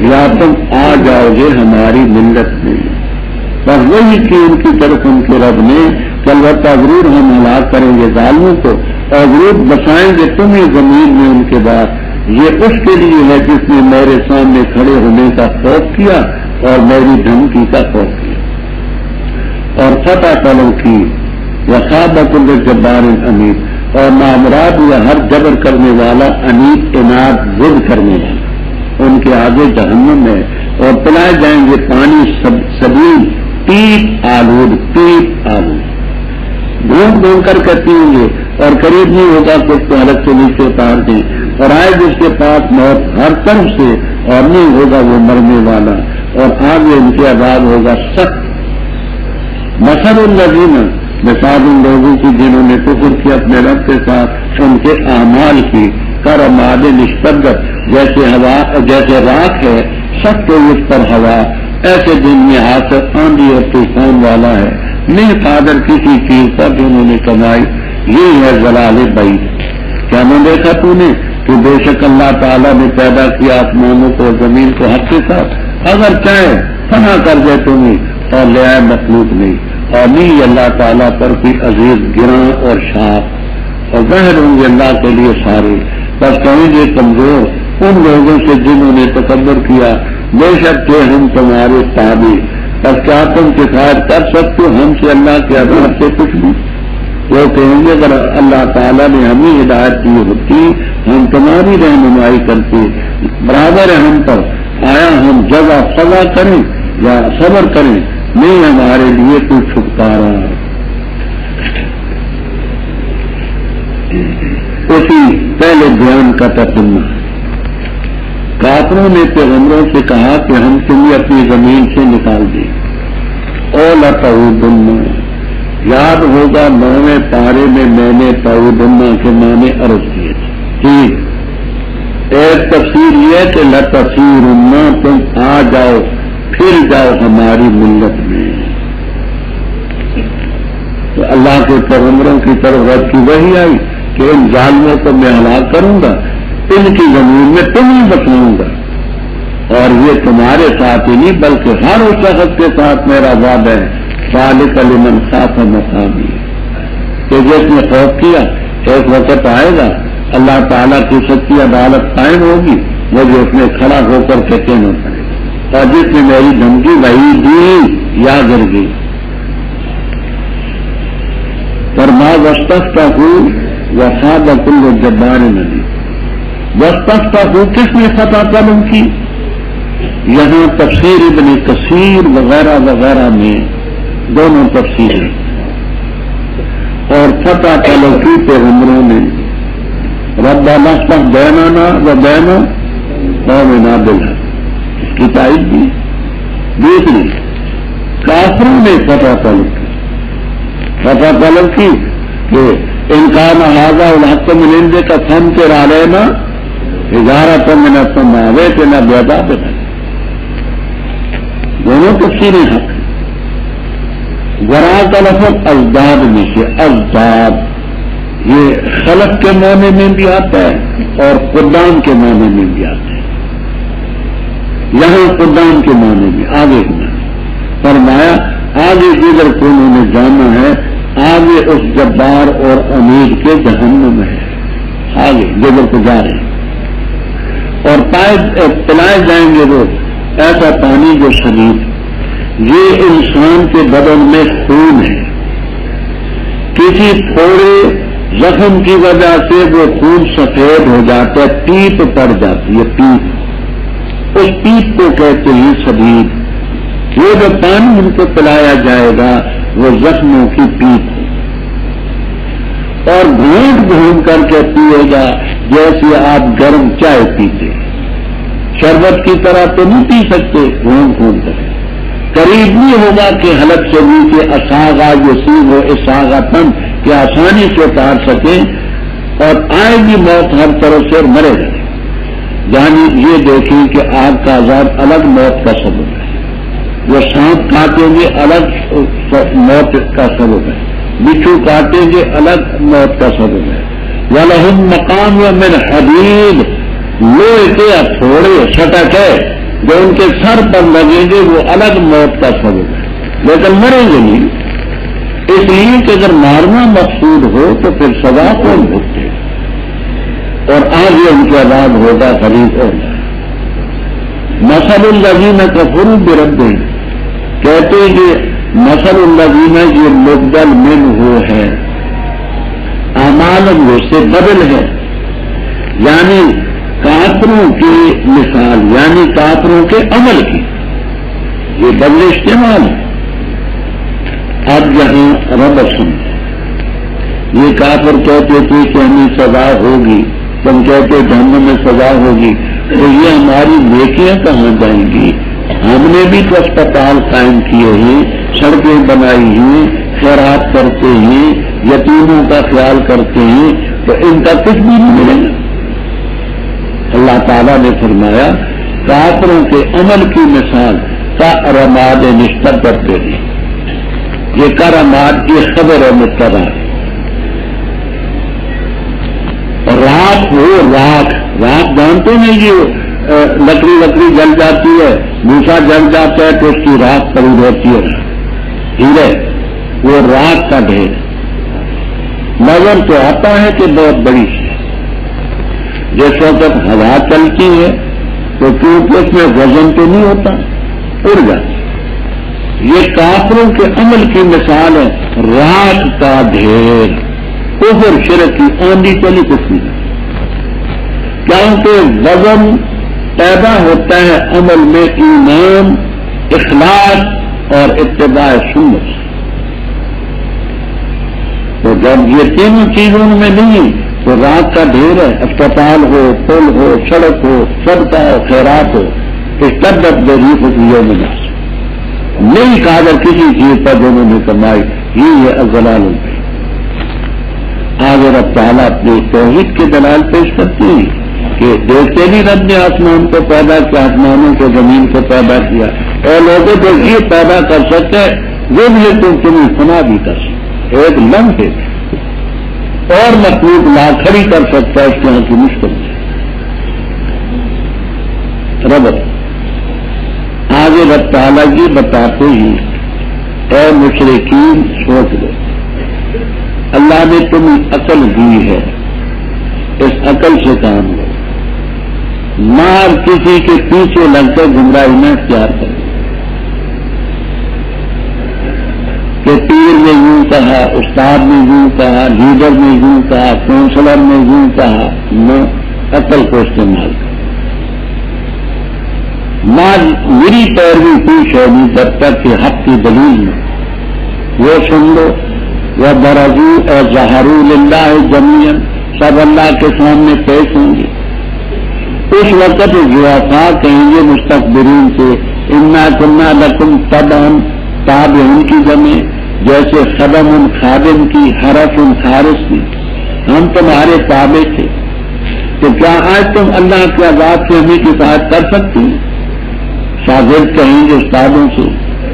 یا تم آ جاؤ گے ہماری ملت میں. بس وہی کی ان کی طرف ان کے رب نے کہ البتہ ضرور ہم ہلاک کریں گے ظالموں کو اور ضرور بسائیں گے تمہیں زمین میں ان کے بعد. یہ اس کے لیے ہے جس نے میرے سامنے کھڑے ہونے کا خوف کیا اور میری دھمکی کا خوف کیا اور فتح طلب کی. وصابت الجبار امید اور نامراد ہوا ہر جبر کرنے والا انیب اناد ضد کرنے والا. ان کے آگے جہنم ہے اور پلائے جائیں گے پانی سبیل پیپ آلود ڈھونڈ کر کے پیئیں گے اور قریب نہیں ہوگا کہ اس کو الگ سے نیچے اتار دیں اور آئے جس کے پاس موت ہر طرف سے اور نہیں ہوگا وہ مرنے والا اور آگے ان کے عذاب ہوگا سخت. مثل الذین مثال ان لوگوں کی جنہوں نے کفر کیا اپنے رب کے ساتھ ان کے اعمال کی کرماد اشتدت جیسے راکھ ہے سخت ہو اس پر ہوا ایسے دن میں حاصل آندھی اور طوفان والا ہے. نہیں قادر کسی چیز پر جو انہوں نے کمائی. یہ ہے ضلال بعید. کیا نہ دیکھا تو نے کہ بے شک اللہ تعالیٰ نے پیدا کیا آسمانوں کو زمین کو حق کے ساتھ، اگر چاہے فنا کر دے تمہیں اور لے آئے مخلوق نہیں، اور نہیں اللہ تعالیٰ پر کوئی عزیز گراں اور شاپ، اور ظاہر ہوں گے اللہ کے لیے سارے، بس کہیں گے کمزور ان لوگوں سے جنہوں نے تکبر کیا، بے شک کہ ہم تمہارے تابع، بس کیا تم کفایت کر سکتے ہو ہم سے اللہ کے عذاب سے کچھ بھی؟ وہ کہیں گے اگر اللہ تعالیٰ نے ہمیں ہدایت کی ہوتی ہم تمہاری رہنمائی کرتے، برابر ہے ہم پر، آیا ہم جزا سزا کریں یا صبر کریں، نہیں ہمارے لیے کوئی چھٹکارا۔ اسی پہلے بیان کا ترجمہ، کافروں نے پیغمبروں سے کہا کہ ہم تمہیں اپنی زمین سے نکال دیں، اولا تعودن، یاد ہوگا 9ویں پارے میں نے تعودن کے معنی عرض کیے تھے، ٹھیک، ایک تفسیر یہ کہ لتسیرن، تم آ جاؤ پھر جاؤ ہماری ملت میں، تو اللہ کے پیغمبروں کی طرف رد کی وہی آئی کہ ان ظالموں کو میں ہلاک کروں گا، ان کی زمین میں تم ہی بساؤں گا، اور یہ تمہارے ساتھ ہی نہیں بلکہ ہر اس شخص کے ساتھ میرا وعدہ ہے، ذالک لمن خاف مقامی، کہ جس نے خوف کیا ایک وقت آئے گا اللہ تعالیٰ کی سچی عدالت قائم ہوگی، وہ جو اس میں کھڑا ہو کر کے کہنا پڑے گا، اور جس نے میری دھمکی وہی دی یا گر گئی۔ فرما واستفتحوا وخاب كل جبار عنید، واستفتحوا کس نے فتح طلب کی؟ یہاں تفسیر ابن کثیر وغیرہ وغیرہ میں دونوں تفسیریں، اور فتح طلب کی پیغمبروں نے، ربنا افتح بیننا وبین قومنا بالحق، اس کی تائید کی۔ دوسری، کافروں نے فتح طلب کی، فتح طلب کی کہ ان کان ھذا الحق من عندک فامطر علینا حجارۃ من السماء وائتنا بعذاب الیم، دونوں تفسیریں حق ہیں۔ ورا کا لفظ ازداد میں سے، ازداد یہ خلق کے معنی میں بھی آتا ہے اور قدام کے معنی میں بھی آتا ہے، یہاں قدام کے معنی میں آگے ہونا فرمایا، آگے جدھر کو انہوں نے جانا ہے، آگے اس جبار اور امیر کے جہنم ہے، آگے جدھر کو جا رہے ہیں، اور پلائے جائیں گے وہ ایسا پانی جو شدید، یہ انسان کے بدن میں خون ہے، کسی تھوڑے زخم کی وجہ سے وہ خون سفید ہو جاتا ہے، پیپ پڑ جاتی ہے، پیپ، اس پیپ کو کہتے ہیں شدید، وہ جو پانی ان کو پلایا جائے گا وہ زخموں کی پیپ ہے، اور گھونٹ گھونٹ کر کے پیے گا جیسے آپ گرم چائے پیتے، شربت کی طرح تو نہیں پی سکتے، گھونٹ گھونٹ کر، قریب نہیں ہوگا کہ حلق سے نیچے اساغا یسیب ہو اساغا تن کہ آسانی سے اتار سکیں، اور آئے گی موت ہر طرف سے مرے گا، یعنی یہ دیکھیں کہ آگ کا عذاب الگ موت کا سبب ہے، وہ سانپ کاٹیں گے الگ موت کا سبب ہے، بچھو کاٹیں گے الگ موت کا سبب ہے، وَلَهُمْ مَقَامُ مِنْ حَدِيدٍ، لوہے کے ہتھوڑے سٹک ہے جو ان کے سر پر لگیں گے وہ الگ موت کا سبب ہے، لیکن مریں گے نہیں، اس لیے کہ اگر مارنا مقصود ہو تو پھر سزا کون بھگتے، اور آگے ان کے عذاب ہوگا قریب ہوگا۔ مثل الذین کفروا بربہم، کہتے ہیں کہ مثل الذین یہ مبدل منہ ہے، اعمال وہ سے بدل ہے، یعنی کافروں کی مثال، یعنی کافروں کے عمل کی، یہ بدل استعمال ہے۔ اب یہاں رب سن، یہ کافر کہتے تھے کہ ہمیں سزا ہوگی، تم کہتے جہنم میں سزا ہوگی، تو یہ ہماری نیکیاں کہاں جائیں گی؟ ہم نے بھی تو اسپتال قائم کیے ہیں، سڑکیں بنائی ہیں، خیرات کرتے ہیں، یتیموں کا خیال کرتے ہیں، تو ان کا کچھ بھی نہیں ملے گا۔ اللہ تعالیٰ نے فرمایا کافروں کے عمل کی مثال کا رماد نسبت دے دی، یہ کا رماد کی خبر ہے مبتدا، راکھ ہو راکھ، آپ جانتے ہیں یہ لکڑی جل جاتی ہے، موسیٰ جل جاتا ہے تو اس کی راکھ پڑی رہتی ہے، ہیرے وہ راکھ کا ڈھیر ہے۔ نظر تو آتا ہے کہ بہت بڑی ہے، جس وقت ہوا چلتی ہے تو کیونکہ اس میں وزن تو نہیں ہوتا، اڑ جاتی۔ یہ کافروں کے عمل کی مثال ہے، راکھ کا ڈھیر، کفر شرک کی آندھی چلی کچھ نہیں، کیونکہ وزن پیدا ہوتا ہے عمل میں ایمان، اخلاص اور اتباع سنت سے۔ تو جب یہ تینوں چیزوں میں نہیں تو رات کا ڈھیر ہے، اسپتال ہو، پل ہو، سڑک ہو، صدقہ ہو، خیرات ہو، استدت ذریعے خوشیوں میں جا نہیں قادر کسی چیز پر دونوں نے کمائی، یہ ہے الضلال البعید۔ آج رب تعالیٰ اپنے توحید کے دلائل پیش کرتے ہیں کہ دیکھتے نہیں رب نے آسمان کو پیدا کیا، آسمانوں کو زمین کو پیدا کیا، اور لوگوں کو یہ پیدا کر سکتے وہ بھی تمہیں فنا بھی کر سکتے، ایک لمحے اور مخلوق لا کھڑی کر سکتا ہے، اس کے یہاں کی مشکل ہے۔ رب آگے رب تعالیٰ جی بتاتے ہیں، اے مشرکین سوچ لو، اللہ نے تمہیں عقل دی ہے، اس عقل سے کام لو، مار کسی کے پیچھے لگ کر گمراہی نہ اختیار کرو کہ پیر نے یوں کہا، استاد نے یوں کہا، لیڈر نے یوں کہا، کونسلر نے یوں کہا، نہ، عقل کو استعمال کرو۔ میری پیروی پیش ہے نہیں جب تک کہ حق کی دلیل میں وہ سن لو، وہ برضو اے ظہروا للہ جمیعا، سب اللہ کے سامنے پیش ہوں گے۔ اس وقت ضعفاء کہیں گے مستکبرین سے، انا کنا لکم تبعا، تابعین کی جمع جیسے خدم خادم کی، حرف خارس کی، ہم تمہارے تابع تھے، تو کیا آج تم اللہ کے عذاب سے ہمیں اطاعت کر سکتے ہیں؟ شاگرد کہیں گے استادوں سے،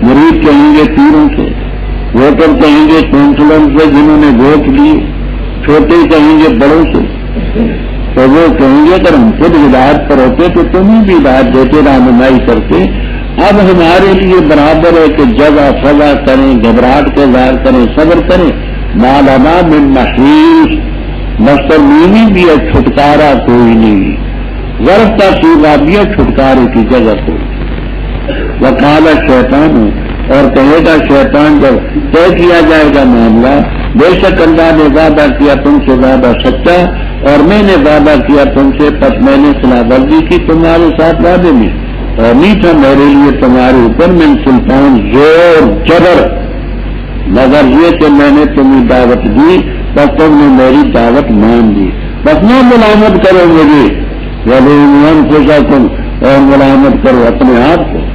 مرید کہیں گے پیروں سے، ووٹر کہیں گے کونسلر سے جنہوں نے ووٹ دیے، چھوٹے کہیں گے بڑوں سے، تو وہ کہیں گے اگر ہم خود ہدایت پر ہوتے تو تمہیں بھی ہدایت دیتے، رہنمائی کرتے۔ اب ہمارے لیے برابر ہے کہ جزا سزا کریں، گھبراہٹ کے ظاہر کریں، صبر کریں، مولانا من محیص، مسترمینی بھی ہے، چھٹکارا کوئی نہیں، غرض کا سیدھا بھی ہے، چھٹکارے کی جگہ کوئی۔ وقال شیطان، اور کہے گا شیطان جب طے کیا جائے گا معاملہ، بے شک اللہ نے وعدہ کیا تم سے زیادہ سچا، اور میں نے وعدہ کیا تم سے، پس میں نے خلاف ورزی کی تمہارے ساتھ وعدے میں، اور نہیں تھا میرے لیے تمہارے اوپر من سلطان زور جبر، مگر یہ کہ میں نے تمہیں دعوت دی، بس تم نے میری دعوت مان دی، بس نہ ملامت کرو مجھے، ولومن انفسکم، اور ملامت کرو اپنے آپ کو،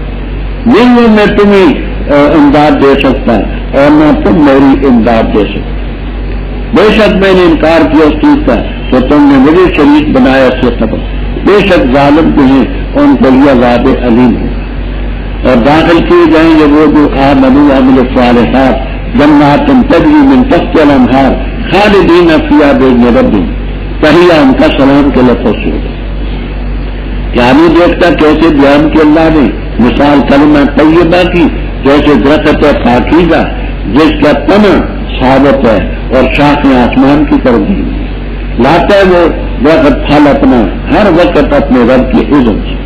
نہیں ہوں میں تمہیں امداد دے سکتا اور نہ تم میری امداد دے سکتے، بے شک میں نے انکار کیا اس چیز کا تو تم نے مجھے شریک بنایا اس سے خبر، بے شک ظالم جو ہیں ان کو یہ عذاب علیم ہو، اور داخل کیے جائیں گے وہ جو آمنوا وعملوا الصالحات جنات تجری من تحتها الانہار خالدین فیہا بإذن ربہم، تحیہ ان کا سلام کے لفظ ہوگا۔ کیا نہیں دیکھتا کیسے بیان کی اللہ نے مثال کلمہ طیبہ کی، جیسے درخت پاکیزہ جس کا تنا ثابت ہے اور شاخیں آسمان کی طرف دی لاتا ہے، وہ درخت پھل اپنا ہر وقت اپنے رب کی اذن سے،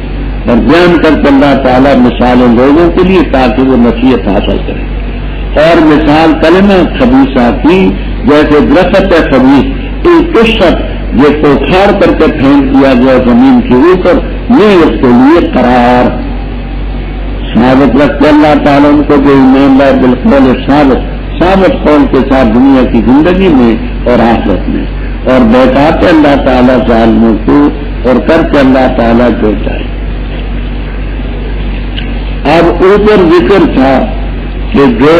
اور بیان کر کے اللہ تعالیٰ مثالیں لوگوں کے لیے تاکہ وہ نصیحت حاصل کریں، اور مثال کلمہ خبیثہ کی جیسے درخت خبیث قصت یہ کو کھاڑ کر کے پھینک دیا گیا زمین کے اوپر، یہ اس کے لیے قرار ثابت رکھتے اللہ تعالیٰ ان کو جو ایمان لائے بالقول ثابت قول کے ساتھ دنیا کی زندگی میں اور آخرت میں، اور بیٹھاتے اللہ تعالیٰ ظالموں کو اور کرتے اللہ تعالیٰ جو چاہے۔ اب اوپر ذکر تھا کہ جو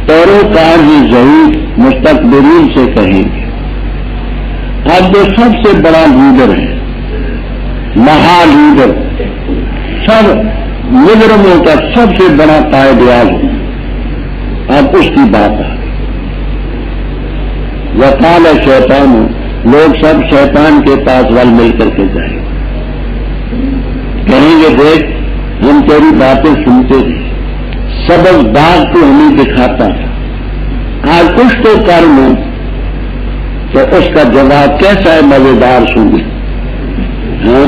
پیروکار ہی ضرور مستقبرین سے کہیں گے، اب جو سب سے بڑا لیڈر ہے، مہا لیڈر، سب مجرموں کا سب سے بڑا قائد اعظم، اب اس کی بات آ گئی۔ وقال شیطان، لوگ سب شیطان کے پاس وال مل کر کے جائیں گے، کہیں گے دیکھ ہم تیری باتیں سنتے تھے، سبز باغ کو ہمیں دکھاتا تھا، آج کچھ تو کرم ہو، تو اس کا جواب کیسا ہے مزیدار سنیں۔ ہاں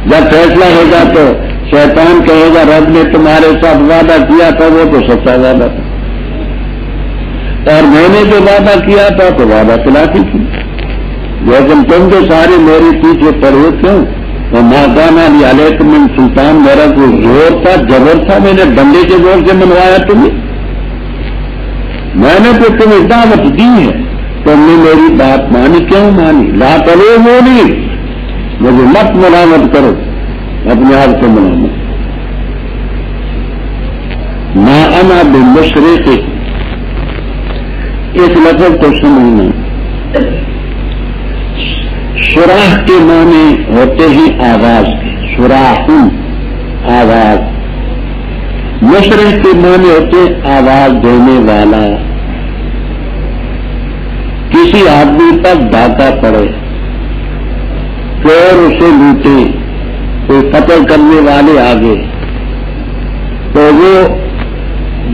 جب فیصلہ ہوگا تو شیطان کہے گا رب نے تمہارے ساتھ وعدہ کیا تھا وہ تو سچا وعدہ تھا، اور میں نے جو وعدہ کیا تھا تو وعدہ خلافی کی، لیکن تم تو سارے میرے پیچھے پڑے کیوں؟ اور ماکانہ علی علیہ من سلطان، میرا کوئی زور تھا جبر تھا، میں نے ڈنڈے کے زور سے منوایا تمہیں؟ میں نے تو تمہیں دعوت دی ہے، تم نے میری بات مانی، کیوں مانی؟ لا کرو وہ نہیں، مجھے مت ملامت کرو، اپنے آپ کو ملامت۔ ما انا بمشرق، اس لفظ کو سمجھنا، سوراخ کے معنی ہوتے ہی آواز کے، سوراخ آواز، مشرق کے معنی ہوتے آواز دینے والا، کسی آدمی پر ڈاکہ پڑے چور اسے لوٹے، کوئی قتل کرنے والے آگے تو وہ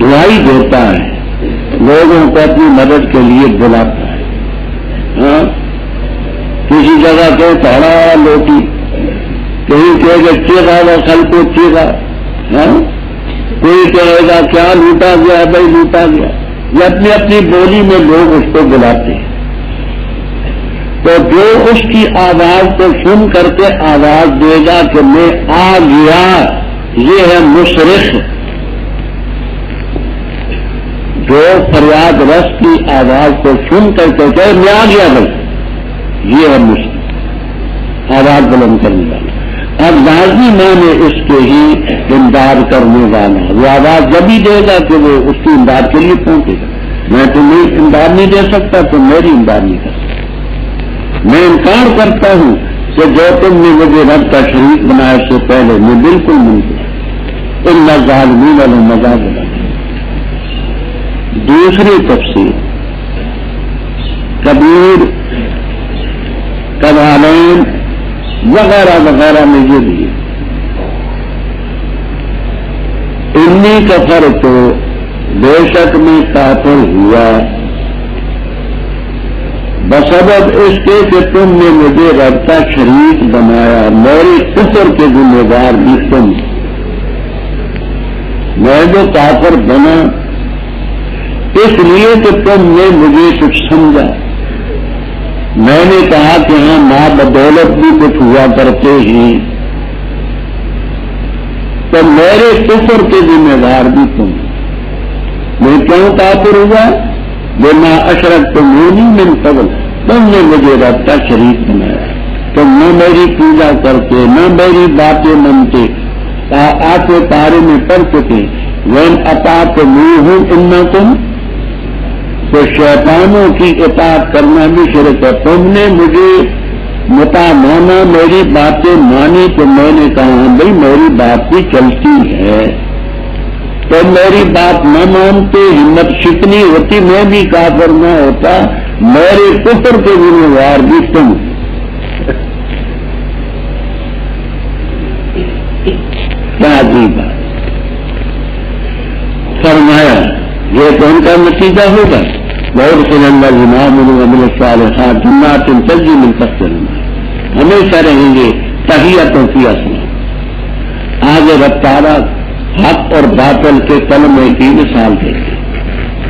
دعائی دیتا ہے، لوگوں کو اپنی مدد کے لیے بلاتا ہے۔ ہاں کسی جگہ کے پہڑا لوٹی، کہیں کہے گا چیگا و خل کو چیگا، کوئی کہے گا کیا لوٹا گیا بھائی لوٹا گیا، یہ اپنی اپنی بولی میں لوگ اس کو بلاتے ہیں۔ تو جو اس کی آواز کو سن کر کے آواز دے گا کہ میں آ گیا، یہ ہے مشرق۔ جو فریاد رس کی آواز کو سن کر کے کہ میں آ گیا بھائی، یہ ہے مشرق، آواز بلند کرنے والا۔ اب لازمی معنی اس کے ہی امداد کرنے والا، وہ آواز جب ہی دے گا کہ وہ اس کی امداد کے لیے پہنچے گا۔ میں تمہیں امداد نہیں دے سکتا، تم میری امداد نہیں کر سکتا۔ میں انکار کرتا ہوں کہ جو تم نے مجھے رب کا شریک بنایا اس سے پہلے میں بالکل منکر، ان ظالمین علیہ مذاق بنا۔ دوسری تفسیر کبیر، کبالین وغیرہ وغیرہ میں یہ بھی انی کفر تو بے شک میں کافر ہوا بسبب اس کے کہ تم نے مجھے رب کا شریک بنایا، میرے کفر کے ذمہ دار بھی تم۔ میں جو کافر بنا اس لیے کہ تم نے مجھے کچھ سمجھا، میں نے کہا کہ ہاں ماں بدولت بھی کچھ ہوا کرتے ہی، تو میرے کفر کے ذمہ دار بھی تم۔ میں کیوں کافر ہوا؟ بما اشرکتمونی من قبل، تم نے مجھے رب کا شریک بنایا، تم نہ میری پوجا کرتے نہ میری باتیں مانتے۔ آپ پارے میں پڑھ چکے وین اطاعتموہم انکم، تو شیطانوں کی اطاعت کرنا بھی شرک ہے۔ تم نے مجھے مطاع مانا، میری باتیں مانی، تو میں نے کہا بھائی میری بات بھی چلتی ہے، تو میری بات نہ مانتے، ہمت شکنی ہوتی، میں بھی کافر نہ ہوتا، میرے کفر کے ذمہ دار بھی تم۔ کیا عجیب بات۔ فرمایا یہ تو ان کا نتیجہ ہوگا، وَيُدْخِلَنَّ الَّذِينَ آمَنُوا وَعَمِلُوا الصَّالِحَاتِ جَنَّاتٍ تَجْرِی مِن تحتہا الْأَنْہَارُ، ہمیشہ رہیں گے تحیّۃً فیہا سلام۔ آگے رب تعالیٰ حق اور باطل کے کلمے کی مثال دیتے۔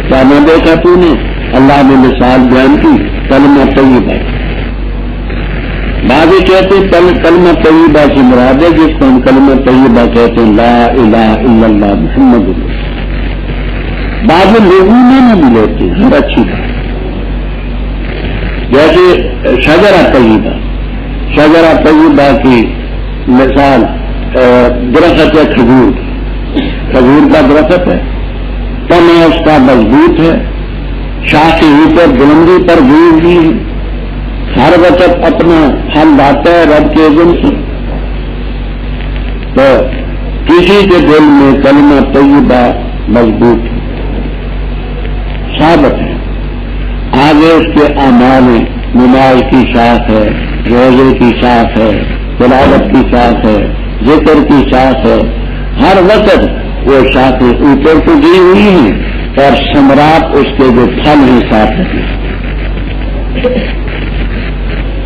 کیا نہ دیکھا تو نے؟ اللہ نے مثال بیان کی کلمہ طیبہ۔ بعض کہتے کلمہ طیبہ سے مراد ہے جس کو ہم کلمہ طیبہ کہتے ہیں لا الہ الا اللہ محمد رسول اللہ۔ بعض لوگوں میں نہ بھی لیتے ہر اچھی بات، جیسے شجرہ طیبہ، شجرہ طیبہ کی مثال درخت ہے کھجور، کھجور کا درخت ہے، تنا اس کا مضبوط ہے، شاخ کے اوپر بلندی پر گئی ہوئی ہے، ہر وقت اپنا پھل لاتا ہے رب کے اذن سے۔ تو کسی کے دل میں کلمہ طیبہ مضبوط ہے، ثابت ہے، آگے اس کے اعمال نماز کی ساتھ ہے، روزے کی ساتھ ہے، تلاوت کی ساتھ ہے، ذکر کی ساتھ ہے، ہر وقت وہ ساتھیں اوپر کو دی ہوئی ہیں اور ثمرات اس کے جو پھل ہیں ساتھ ہیں۔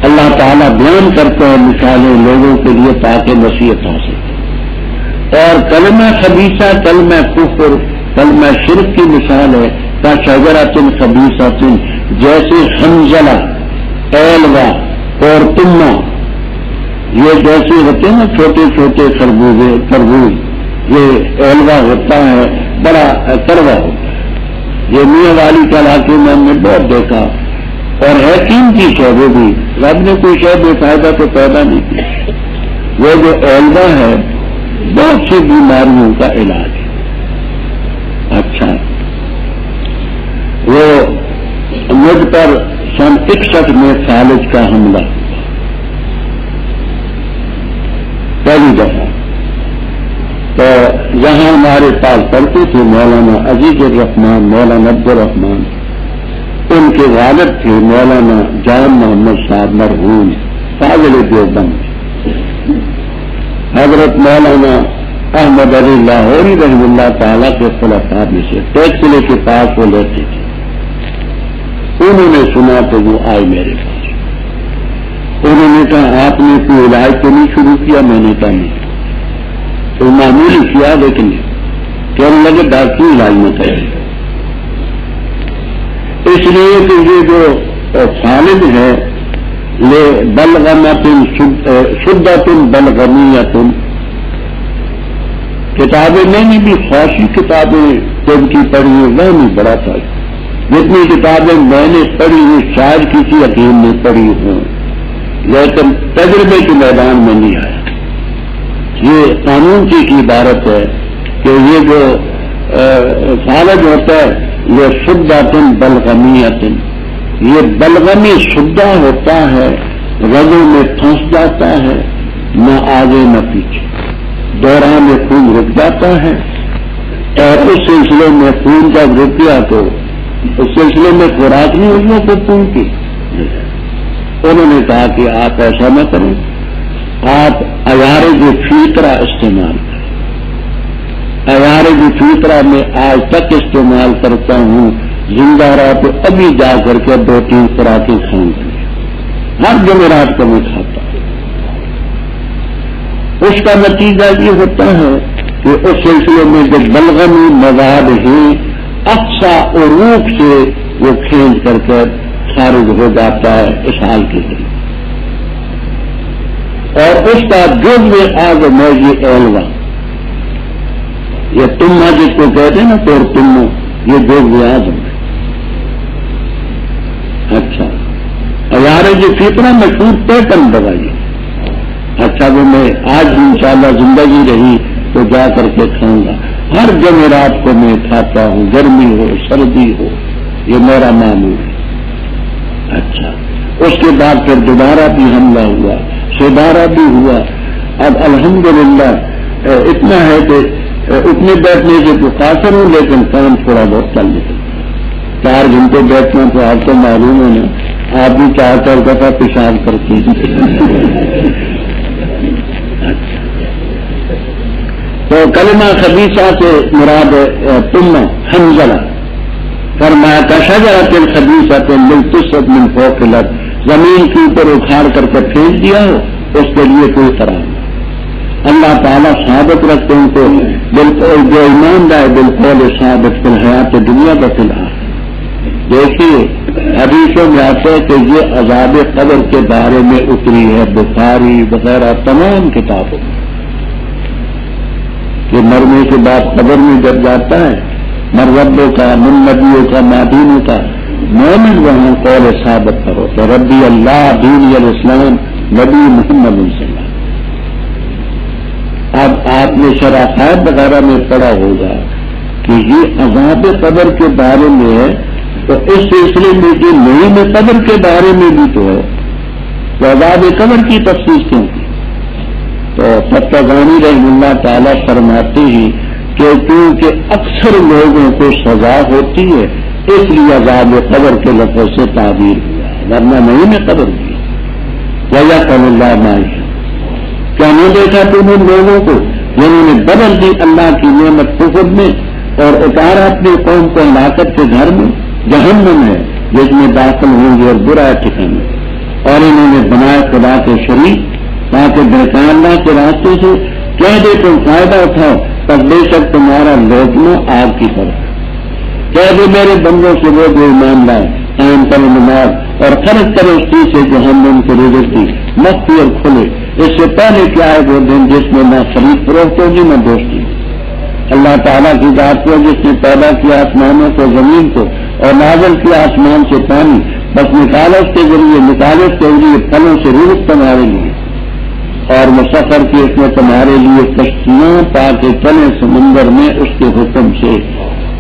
اللہ تعالیٰ بیان کرتے ہیں مثالیں لوگوں کے لیے تاکہ نصیحت حاصل ہو۔ اور کلمہ خبیثہ، کلمہ کفر، کلمہ شرک کی مثال ہے کا شجرۃ خبیثۃ، جیسے حنظلہ، ایلوا اور تما، یہ جیسے ہوتے ہیں نا چھوٹے چھوٹے تربوز، یہ ایلوا ہوتا ہے، بڑا کڑوا ہوتا ہے، یہ میاں والی کے علاقے میں ہم نے بہت دیکھا، اور ہے قیمتی شعبے بھی، رب نے کوئی شے بے فائدہ تو پیدا نہیں کی۔ وہ جو ایلوا ہے بہت سی بیماریوں کا علاج ہے۔ اچھا، وہ مجھ پر سن 61 میں فالج کا حملہ پہلی دفعہ، تو یہاں ہمارے پاس پڑھتے تھے مولانا عزیز الرحمان، مولانا عبد الرحمان، ان کے والد تھے مولانا جان محمد صاحب مرحوم فاضل دیوبند، حضرت مولانا احمد علی لاہوری رحمہ اللہ تعالیٰ کے خلفاء میں سے ایک قلعے کے پاس وہ لیتے تھے۔ انہوں نے سنا تو وہ آئے میرے پاس، انہوں نے کہا آپ نے کوئی علاج تو نہیں شروع کیا؟ میں نے کہا نہیں، تو معمولی کیا لیکن کہنے لگے ڈاکٹری علاج میں کرے، اس لیے کہ یہ جو فالج ہے لے بلغمۃ شدۃ بلغمیۃ، کتابیں میں نے بھی خواصی کتابیں جن کی پڑھی ہیں وہ نہیں پڑھا تھا، جتنی کتابیں میں نے پڑھی ہیں شاید کسی حکیم نے پڑھی ہوں، لیکن تجربے کے میدان میں نہیں آیا۔ یہ قانون کی عبارت ہے کہ یہ جو فالج ہوتا ہے یہ شدۃ بلغمیۃ، یہ بلغمی شدہ ہوتا ہے، رگوں میں پھنس جاتا ہے، نہ آگے نہ پیچھے، دوران میں خون رک جاتا ہے، اور اس سلسلے میں خون جب رک گیا تو اس سلسلے میں خوراک نہیں ہوئی کو خون کی۔ انہوں نے کہا کہ آپ ایسا نہ کریں، آپ عیارج فیطرہ استعمال کریں۔ عیارج فیطرہ میں آج تک استعمال کرتا ہوں، زندہ رہا تو ابھی جا کر کے 2-3 خوراکیں کھاؤں گی، ہر جمعرات کو میں کھاتا ہوں۔ اس کا نتیجہ یہ ہوتا ہے کہ اس سلسلے میں جو بلغمی مواد ہیں اقصا عروق سے وہ کھینچ کر کے خارج ہو جاتا ہے اسہال کے ذریعے، اور اس کا جزو اعظم ہے یہ ایلوا، یہ تما جس کو کہتے ہیں نا پور تمو، یہ جزو اعظم ہے۔ اچھا، عیارج فیطرہ مشہور پیٹرن دوائی ہے۔ اچھا، وہ میں آج بھی انشاءاللہ زندگی رہی تو جا کر کے کھاؤں گا، ہر جمعرات کو میں کھاتا ہوں، گرمی ہو سردی ہو، یہ میرا معمول ہے۔ اچھا، اس کے بعد پھر دوبارہ بھی حملہ ہوا، دوبارہ بھی ہوا۔ اب الحمدللہ اتنا ہے کہ اتنے بیٹھنے سے تو قاصر ہوں، لیکن کام تھوڑا بہت چل نکلتا۔ 4 گھنٹے بیٹھنا تو آپ کو معلوم ہے نا، آپ بھی 4 دفعہ پیشاب کرتے ہیں۔ تو کلمہ خبیثہ سے مراد تم حنظلہ، فرمایا کا شجرۃ خبیثۃ ملتست من فوق الارض، زمین کے اوپر اکھاڑ کر کے پھینک دیا ہو اس کے لیے کوئی قرار نہیں۔ اللہ تعالیٰ ثابت رکھتے ہیں کو بالکل جو ایمان لائے بالکل ثابت فی الحیات دنیا کا فی الآخرہ۔ دیکھیے حدیثوں میں آتا ہے کہ یہ عذاب قبر کے بارے میں اتری ہے بخاری وغیرہ تمام کتابوں میں، کہ مرنے کے بعد قبر میں جب جاتا ہے مربوں کا، من نبیوں کا، مادینوں کا، مومن وہاں قول ثابت کرو تو ربی اللہ دین الاسلام نبی محمد صلی اللہ۔ اب آپ نے شرائط وغیرہ میں پڑھا ہوگا کہ یہ عذاب قبر کے بارے میں ہے، تو اس سلسلے میں جو نعیم قبر کے بارے میں بھی تو ہے، تو عذاب قبر کی تفصیل کیوں کی؟ تو فتوانی رحمہ اللہ تعالیٰ فرماتے ہیں کہ کیونکہ اکثر لوگوں کو سزا ہوتی ہے اس لیے عذاب قبر کے لفظ سے تعبیر ہوا ہے۔ ورنہ نہیں میں قدر کی یا قول اللہ معاشہ. کیا نہیں دیکھا تم ان لوگوں کو جنہوں نے بدل دی اللہ کی نعمت کفر میں اور اتارا اپنے قوم کو ہلاکت کے گھر میں جہنم ہے جس میں داخل ہوں گے اور برا ٹھکانا. اور انہوں نے بنایا خدا کے شریک تاکہ بہتان اللہ کے راستے سے کہہ دے تم فائدہ اٹھاؤ تب بے شک تمہارا لوٹنا آگ کی طرف. کہہ دے میرے بندوں سے وہ جو ایمان لائے قائم کرے نماز اور خرچ کرے اس چیز سے جو ہم نے ان کو رزق دی مفتی اور کھلے. اس سے پہلے کیا ہے وہ دن جس میں نہ خرید فروخت ہوگی نہ دوستی. اللہ تعالیٰ کی ذات کو جس نے پیدا کیا آسمانوں کو زمین کو اور نازل کیا آسمان سے پانی بس نکالو اس کے ذریعے پھلوں سے رزق تمہارے لیے اور مسافر کی اس میں تمہارے لیے کشتیاں تاکہ چلیں سمندر میں اس کے حکم سے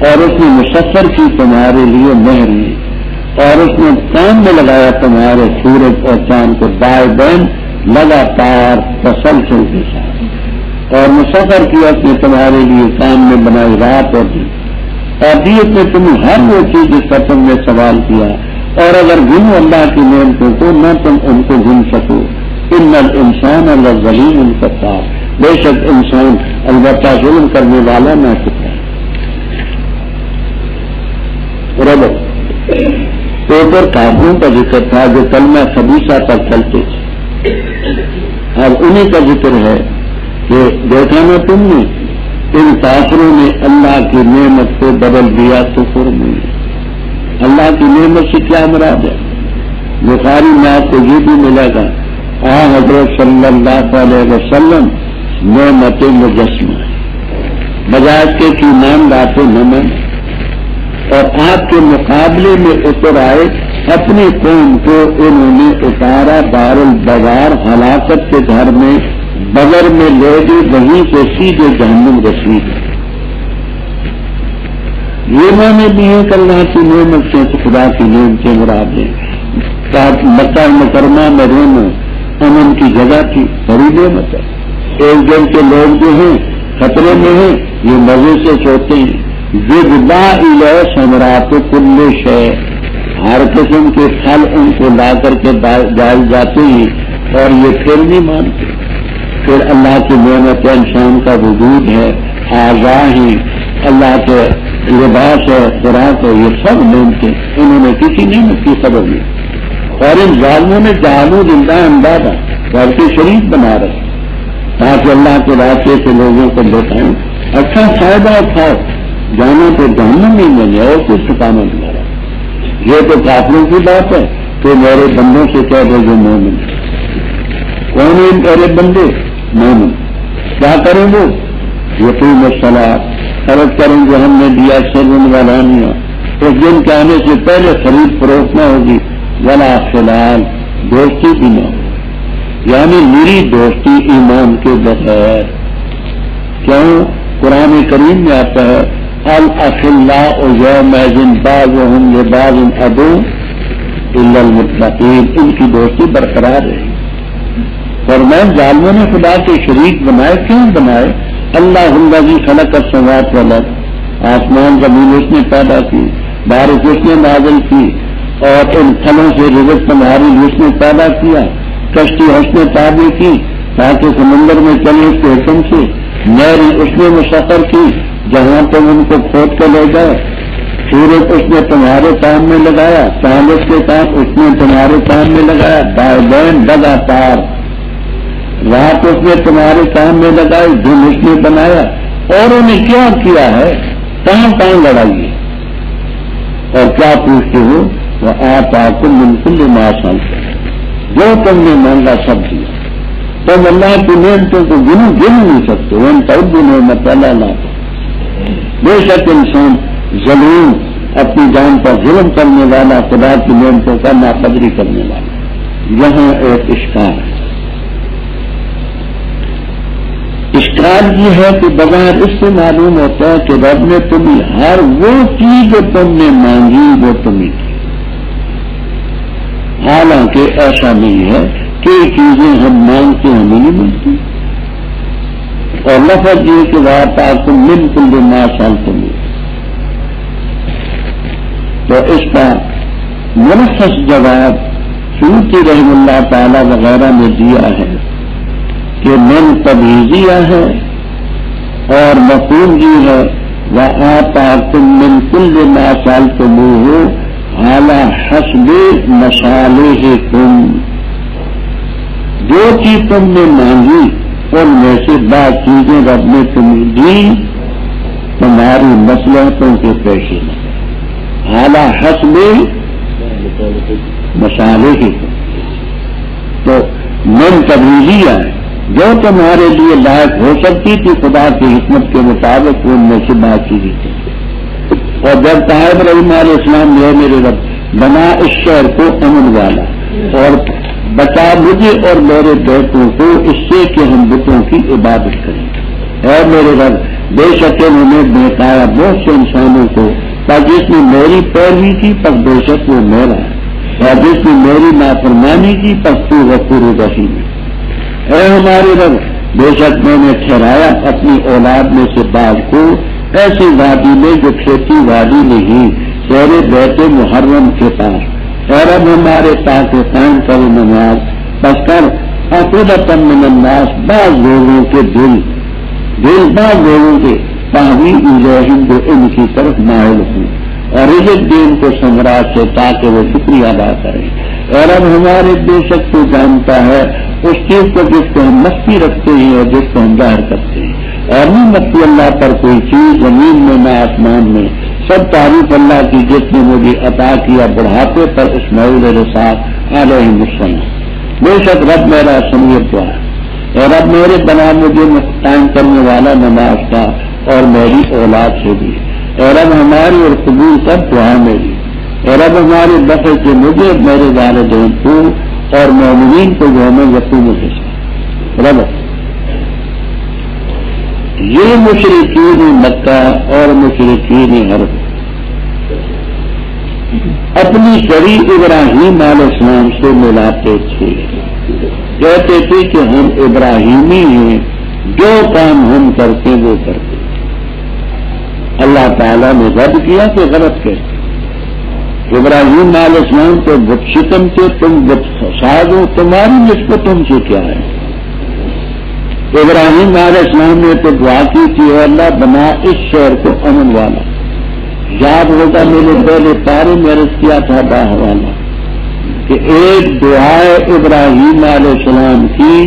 اور اس نے مسافر کی تمہارے لیے نہری اور اس نے کام میں لگایا تمہارے سورج اور چاند کو دائیں بین لگاتار تسلسل کے ساتھ اور مسافر کیا اس نے تمہارے لیے کام میں بنائی رات اور دن اور دیت میں تمہیں ہر وہ چیز جس کا تم نے سوال کیا اور اگر گنو اللہ کی نعمتوں کو نہ تم ان کو گن سکو. ان الانسان لظلوم کفار بے شک انسان البتہ ظلم کرنے والا نہ سکتا ہے. برابر تو اوپر کافروں کا ذکر تھا جو کلمہ خبیثہ پر چلتے تھے. اب انہیں کا ذکر ہے کہ دیکھا نا تم نے ان کافروں نے اللہ کی نعمت کو بدل دیا کفر میں. اللہ کی نعمت سے کیا مراد ہے؟ بخاری میں آپ کو یہ بھی ملے گا حضرت صلی اللہ علیہ وسلم نعمت مجسمہ ہے بجائے کے کہ ایمان لاتے نہ من اور آپ کے مقابلے میں اتر آئے اپنی قوم کو انہوں نے اتارا دار البغار ہلاکت کے گھر میں بغیر میں لے گئے وہیں سے سیدھے جہنم رسید. یہ معنی بھی ہے کہ اللہ کی نعمت سے خدا کی نعمت سے مراد ہے. مکہ مکرمہ میں رہنا امن کی جگہ تھی بڑی نعمت ہے. ایک دن کے لوگ جو ہیں خطرے میں ہیں یہ مزے سے سوتے ہیں. وبا الہ ثمرات کل شے ہر قسم کے پھل ان کو لا کر کے ڈال جاتے ہیں اور یہ پھر نہیں مانتے. پھر اللہ کی نعمت انسان کا وجود ہے اعضاء ہیں اللہ کے لباس ہے خوراک ہے یہ سب نعمتیں انہوں نے کسی نعمت کی خبر نہیں. اور ان ظالموں نے جہالو زندہ اندازہ گھر کے شریف بنا رہے تاکہ اللہ کے راستے سے لوگوں کو بتائیں اچھا فائدہ اٹھاؤ جانا تو جہنم نہیں ملے اور کچھ ٹھکانا ملا رہا. یہ تو کافروں کی بات ہے کہ میرے بندوں سے کہہ دو جو مومن کون ہیں میرے بندے مومن کیا کریں وہ یقین الصلاۃ خرچ کریں جو ہم نے دیا سرن والانیہ اس دن کے آنے سے پہلے خرید فروخت نہ ہوگی ولا خلال دوستی بھی نہ ہو یعنی میری دوستی ایمان کے بغیر. کیوں؟ قرآن کریم میں آتا ہے الاخلاء یومئذ بعضهم لبعض عدو الا المتقین ان کی دوستی برقرار رہے. فرمایا ظالموں نے خدا کے شریک بنائے کیوں بنائے؟ اللہ الذی خلق السماوات والارض آسمان زمین اس نے پیدا کی بارش اس نے نازل کی اور ان پھلوں سے رزق تمہاری اس نے پیدا کیا کشتی اس نے تعبیر کی تاکہ سمندر میں چلے اس کے حکم سے نہر اس نے مسافر کی جہاں تم ان کو کھود کے لے گئے. سورج اس نے تمہارے کام میں لگایا چاند اس کے کام اس نے تمہارے کام میں لگایا دائیں لگاتار رات اس نے تمہارے کام میں لگائی دن اس نے بنایا. اور انہیں کیا کیا ہے کہاں لڑائی ہے اور کیا پوچھتے ہو وہ آپ کو بالکل ماسال جو تم نے مانگا سب دیا. تم اللہ کی نعمتوں کو گن نہیں سکتے وہ تب نعمت اللہ بے شک انسان ظلم اپنی جان پر ظلم کرنے والا خدا کی نعمتوں کا ناقدری کرنے والا. یہاں ایک اشکال ہے. اشکال یہ ہے کہ بغیر اس سے معلوم ہوتا ہے کہ رب نے تمہیں ہر وہ چیز جو تم نے مانگی وہ تمہیں کی. حالانکہ ایسا نہیں ہے کہ چیزیں ہم مانگتے ہمیں نہیں ملتی. اور لفظ یہ کہ بات آپ کو بالکل ماسال تمہیں تو اس کا منفس جواب سیوطی رحم اللہ تعالی وغیرہ نے دیا ہے کہ من تبعیضیہ ہے اور مفہوم یہ ہے وَآتَاكُم مِّن كُلِّ مَا سَأَلْتُمُوهُ عَلَى حَسْبِ مَصَالِحِكُم، جو چیز تم نے مانگی ان میں سے بعض چیزیں رب نے تمہیں دی تمہاری مصلحتوں کے پیش نظر، عَلَى حَسْبِ مصالحِكُم، تو من تبعیضیہ ہے، جو تمہارے لیے لائق ہو سکتی تھی خدا کی حکمت کے مطابق ان میں سے بات کی تھی۔ اور جب طاہر ابراہیم علیہ السلام نے میرے رب بنا اس شہر کو امن والا اور بتا مجھے اور میرے بیٹوں کو اس سے کہ ہم بتوں کی عبادت کریں، اور میرے رب بے شک انہوں نے بہتایا بہت سے انسانوں کو، پر جس نے میری پیروی کی پس بے شک وہ میرا ہے، اور جس نے میری نافرمانی کی پس تو غفور رحیم ہے۔ اے ہمارے رب بے شک میں نے ٹھہرایا اپنی اولاد میں سے بعض کو ایسی وادی میں جو کھیتی وادی نہیں، تیرے بیت محرم کے پاس، اے رب ہمارے تاکہ قائم کرے نماز، بس کر عقیدۃ من الناس، بعض لوگوں کے دل بعض لوگوں کے تحویل الیہم جو ان کی طرف مائل ہوں، اور رزق دین کو سمراج سے تاکہ وہ شکریہ ادا کریں۔ اے رب ہمارے بے شک تو جانتا ہے اس چیز کو جس کو ہم مخفی رکھتے ہیں اور جس کو ہم ظاہر کرتے ہیں، اور نہیں مخفی اللہ پر کوئی چیز زمین میں نہ آسمان میں، سب تعریف اللہ کی جس نے مجھے عطا کیا بڑھاپے پر اسماعیل علیہ السلام۔ بے شک رب میرا سمیع دعا ہے، اور رب میرے بنا مجھے قائم کرنے والا نماز کا اور میری اولاد سے بھی، اے رب ہماری اور قبول کر دعا میری، اے رب ہماری بخش سے مجھے میرے والدین کو اور مومنین کو جو ہمیں یقین حصہ۔ رب یہ مشرکین مکہ اور مشرکین حرب اپنی شریع ابراہیم علیہ السلام سے ملاتے تھے، کہتے تھے کہ ہم ابراہیمی ہیں، جو کام ہم کرتے وہ کرتے۔ اللہ تعالیٰ نے رد کیا کہ غلط کہتے، ابراہیم علیہ السلام تو بت شکن تھے، تم بت ساز ہو، تمہاری نسبت تم سے کیا ہے؟ ابراہیم علیہ السلام نے تو دعا کی تھی اللہ بنا اس شہر کو امن والا۔ یاد ہوگا میرے پہلے پارے میں عرض کیا تھا باحوالا کہ ایک دعائے ابراہیم علیہ السلام کی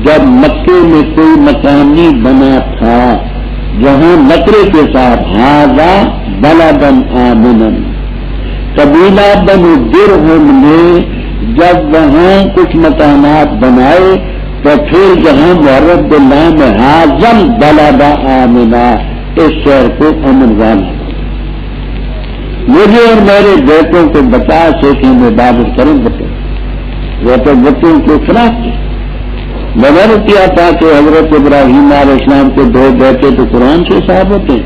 جب مکے میں کوئی مکان نہیں بنا تھا جہاں نکرے کے ساتھ ہاذا بلدن آمنا، قبیلہ بنو درہم نے جب وہاں کچھ مکانات بنائے تو پھر جہاں معرب اللہ میں ہاذل بلد آمنا، اس شہر کو امن والا، مجھے اور میرے بیٹوں کو بتا سے کہ ہم عبادت کریں بتوں، وہ تو بتوں کے خلاف تھے۔ میں نے کیا تھا کہ حضرت ابراہیم علیہ السلام کے 2 بیٹے تو قرآن سے ثابت ہیں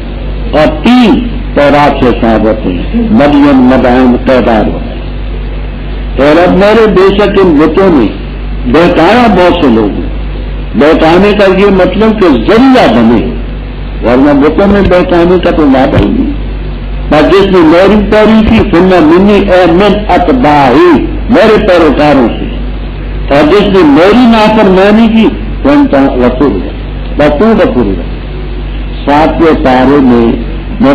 اور 3 تورات سے ثابت ہیں، مریم مدائن قیدار وغیرہ۔ اور اب میرے بے شک ان بتوں نے بہتایا بہت سے لوگوں، بہتانے کا یہ مطلب کہ ذریعہ بنے، ورنہ بتوں میں بہتانے کا تو وعدہ ہی نہیں۔ پر جس نے میری پیروی کی سننا منی اے من اتباعی، میرے پیروکاروں سے، اور جس نے میری نافرمانی کی غفور۔ 7ویں پارے میں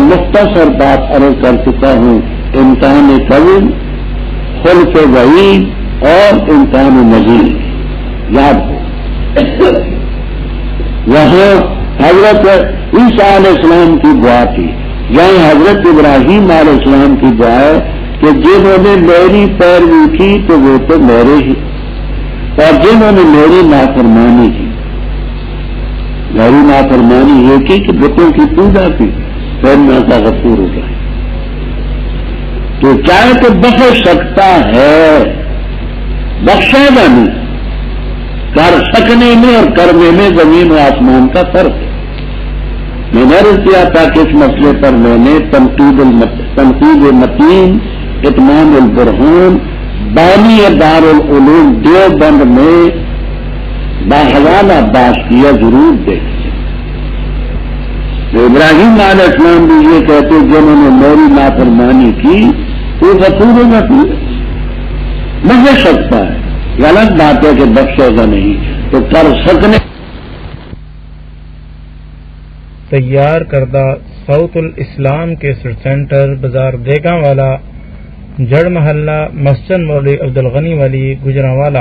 مختصر بات عرض کر چکا ہوں، امتحان قبول، خلف وعید اور امتحان مزید یاد ہو۔ وہاں حضرت عیسیٰ علیہ السلام کی دعا تھی، یہاں حضرت ابراہیم علیہ السلام کی دعا ہے کہ جنہوں نے میری پیروی کی تو وہ تو میرے ہی، اور جنہوں نے میری نافرمانی کی، میری نافرمانی یہ کی کہ بتوں کی پوجا کی، پھر میں کا غفور ہو جائے تو چاہے تو بخش سکتا ہے، بخشے گا نہیں، کر سکنے میں اور کرنے میں زمین و آسمان کا فرق ہے۔ میں نے عرض کیا تھا کہ اس مسئلے پر میں نے تنقید متین اتمام البرہان بانی دار العلوم دیوبند میں باحوالہ باش کیا، ضرور دیکھ تو ابراہیم علیہ السلام بھی یہ کہتے جنہوں نے میری نافرمانی کی وہ غفور غفور، بخش سکتا ہے، غلط بات ہے کہ بخشے گا نہیں، تو کر سکنے تیار کردہ ساؤتھ الاسلام کیسٹ سینٹر، بازار دیگاں والا، جڑ محلہ، مسجد مولوی عبدالغنی والی، گجرانوالہ۔